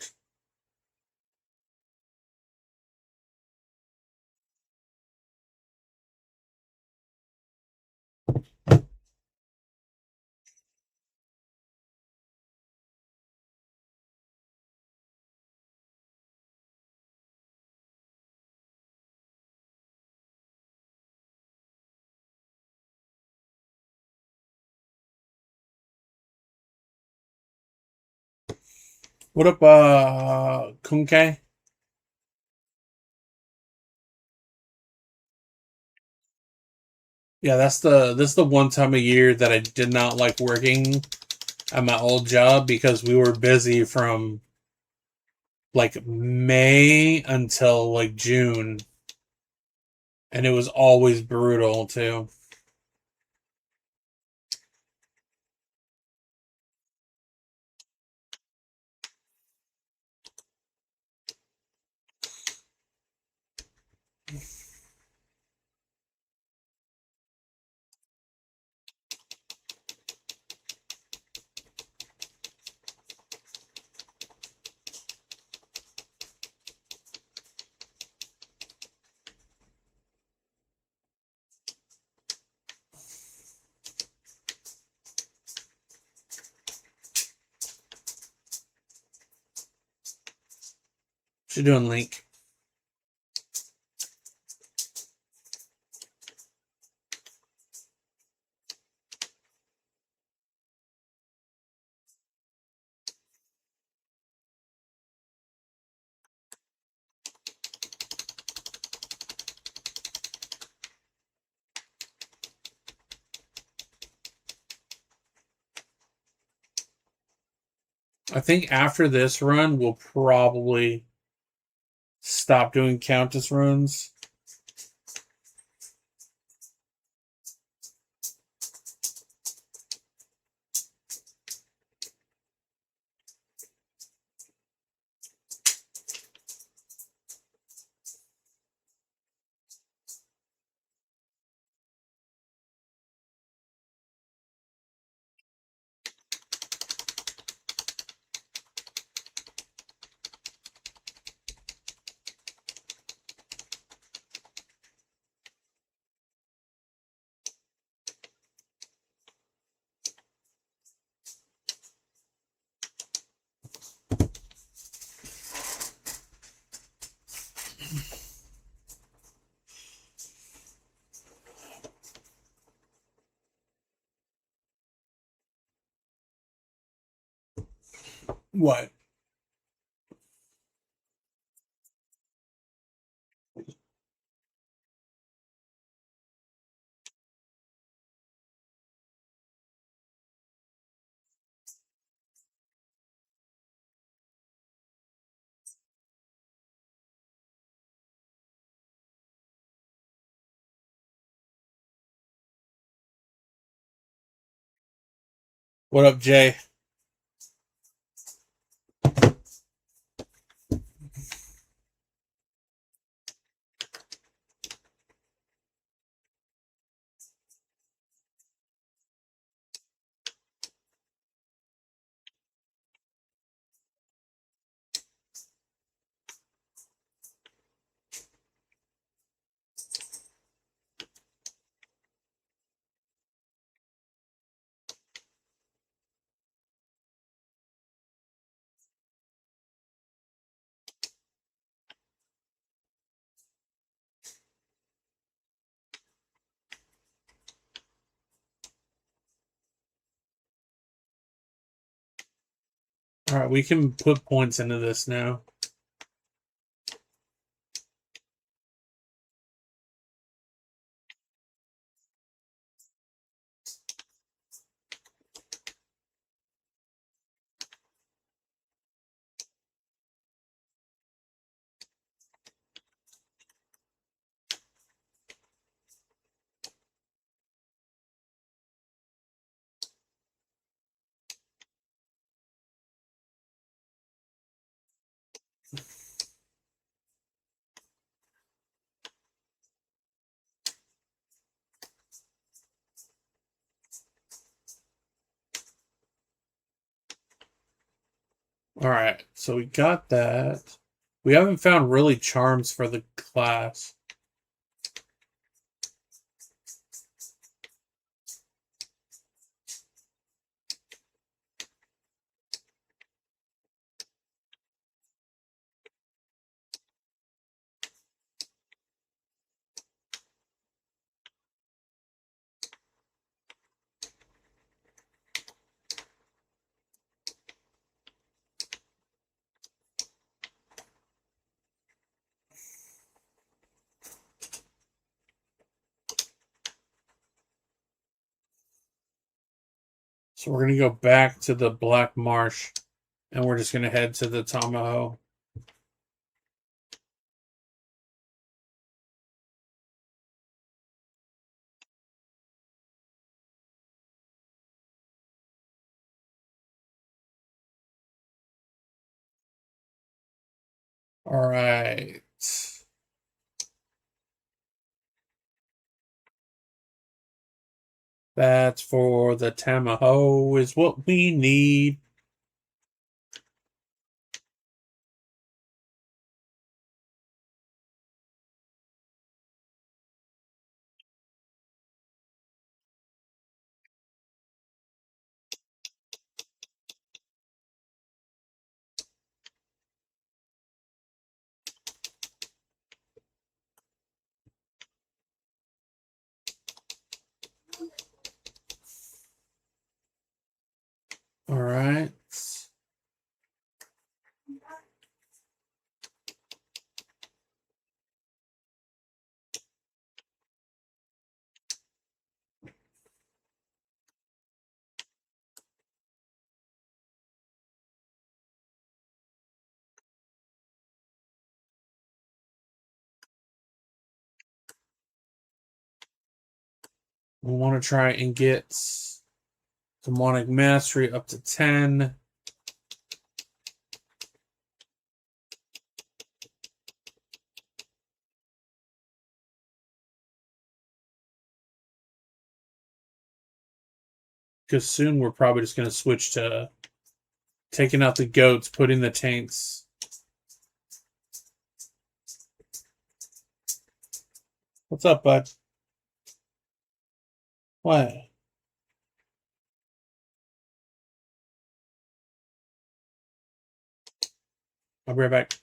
S1: What up, Kunke? Yeah, this is the one time a year that I did not like working at my old job because we were busy from like May until like June, and it was always brutal too. What you doing, Link? I think after this run, we'll probably stop doing Countess runs. What? What up, Jay? All right, we can put points into this now. All right, so we got that. We haven't found really charms for the class. So we're going to go back to the Black Marsh, and we're just going to head to the Tamaho. All right. That's for the Tamaho is what we need. All right. We want to try and get Demonic Mastery up to 10. Because soon we're probably just going to switch to taking out the goats, putting the taints. What's up, bud? What? I'll be right back.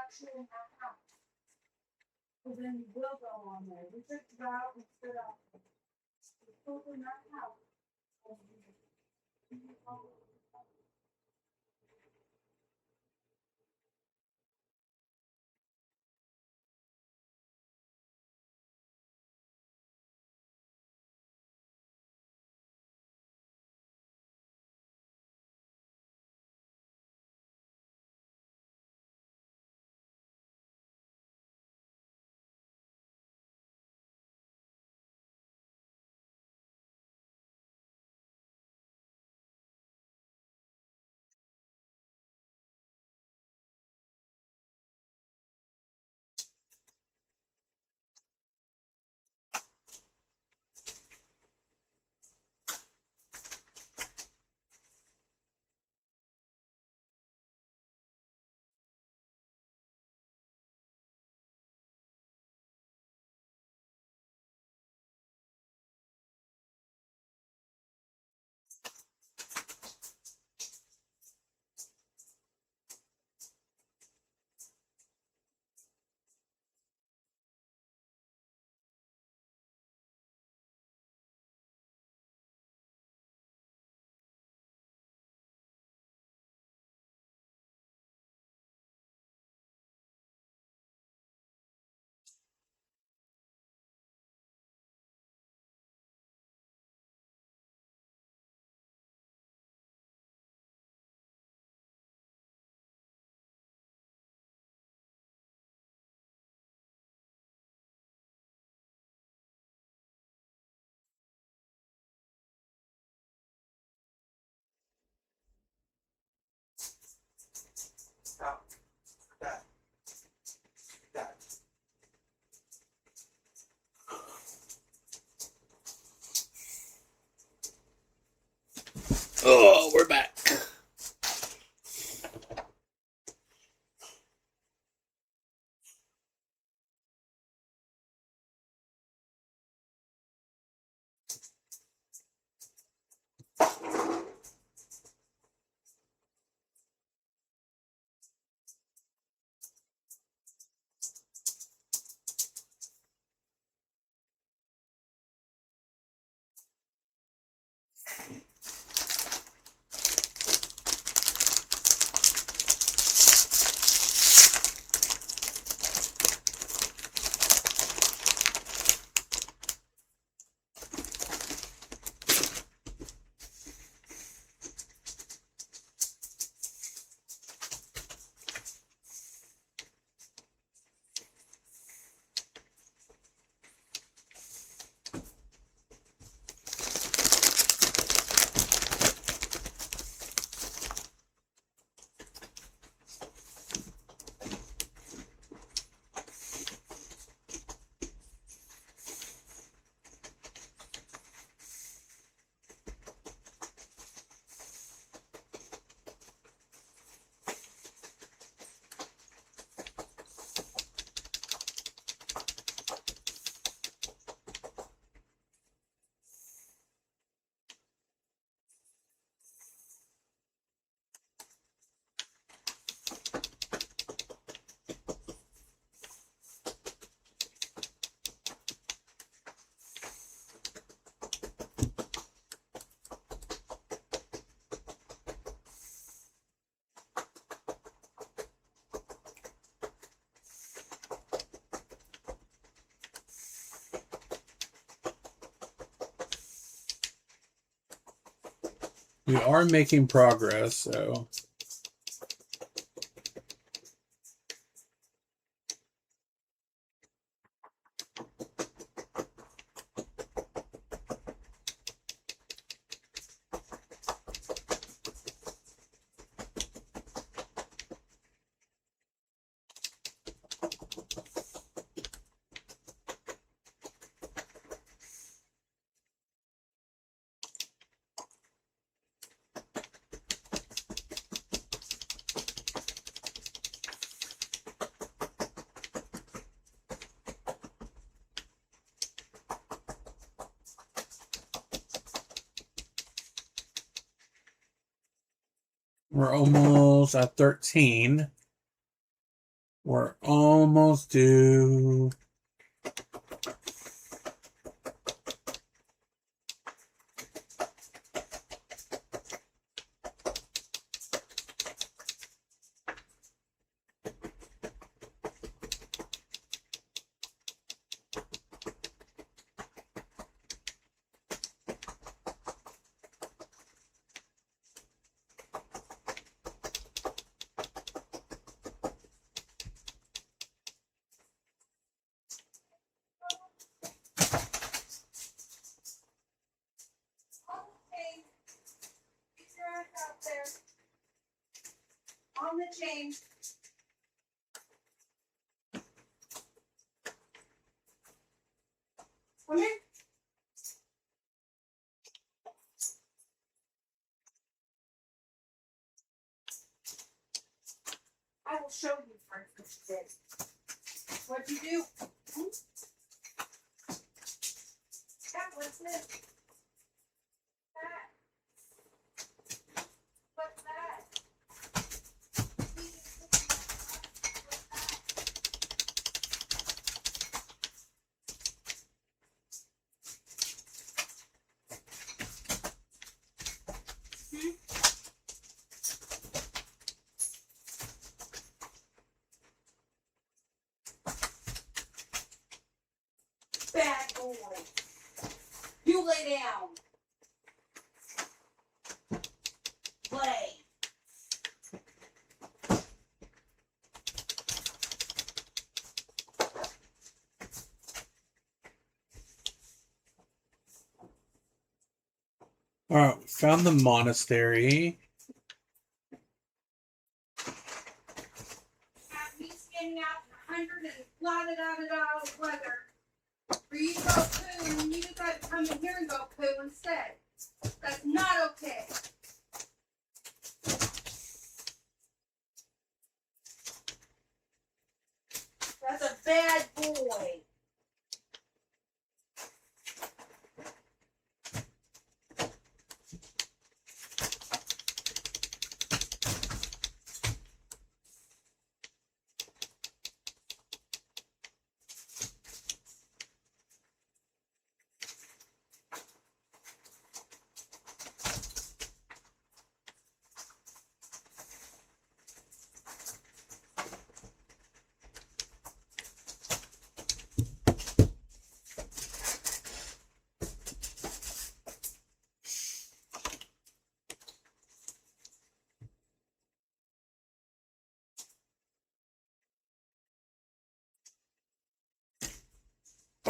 S2: actually in that house. So then you will go on there. We took the route and stood up. We pulled in that house.
S1: Oh, we're back. We are making progress, so. We're almost at 13. We're almost due.
S2: Okay. Get your ass out there. On the chain. Come here. I will show you first what you did. What'd you do? Yeah, what's this? That. What's that? Bad boy. You lay down. Play.
S1: All right, we found the monastery.
S2: Have me standing out in 100 and la da da da da weather. For you to go poo, and you decide to come in here and go poo instead. That's not okay. That's a bad boy.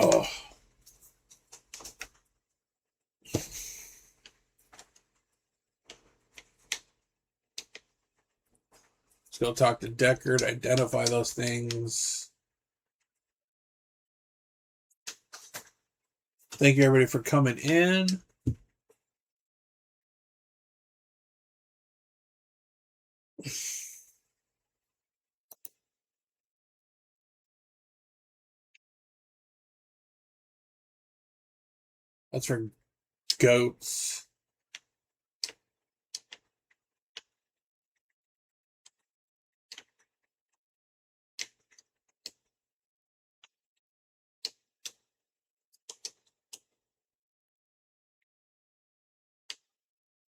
S1: Oh. Let's go talk to Deckard, identify those things. Thank you, everybody, for coming in. That's for goats.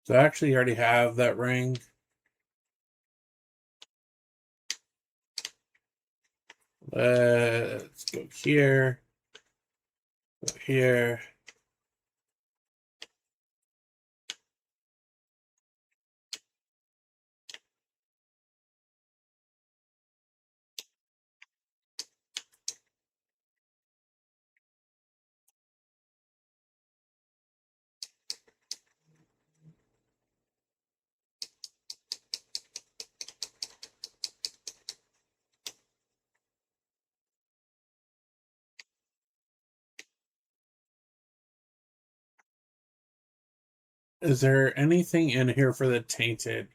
S1: So I actually already have that ring. Let's go here. Go here. Is there anything in here for the tainted?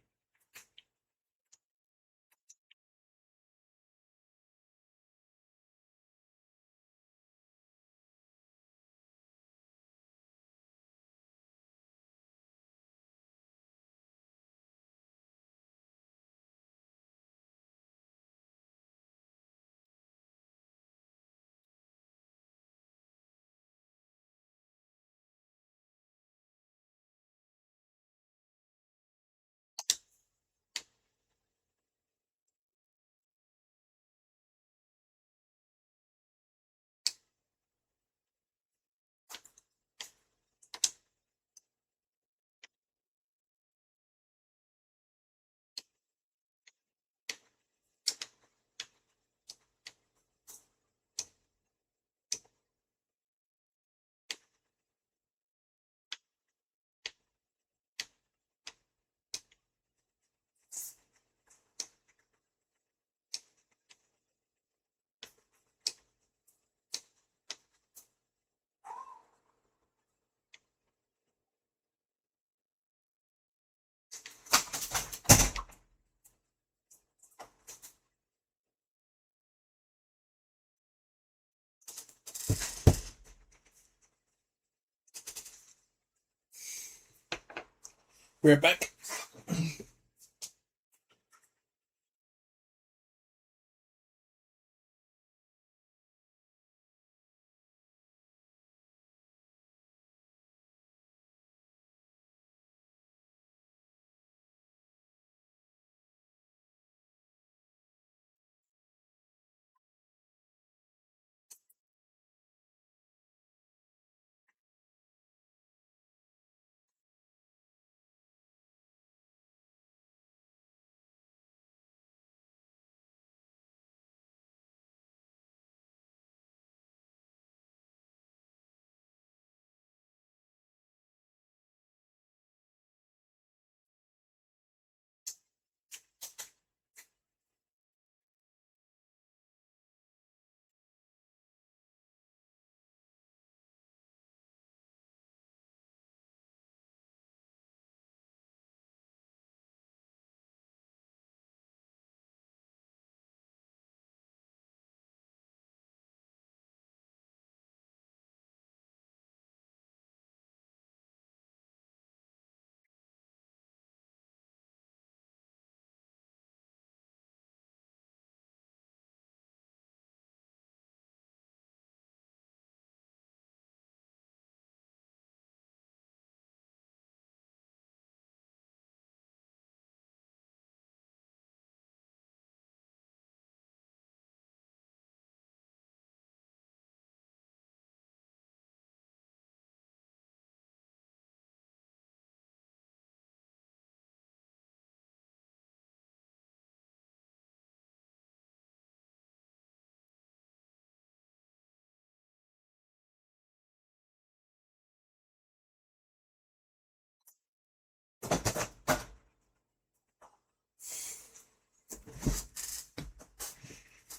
S1: Be right back.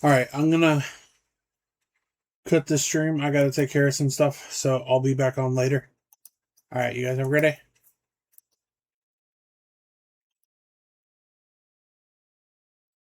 S1: All right, I'm gonna cut this stream. I gotta take care of some stuff, so I'll be back on later. All right, you guys have a great day.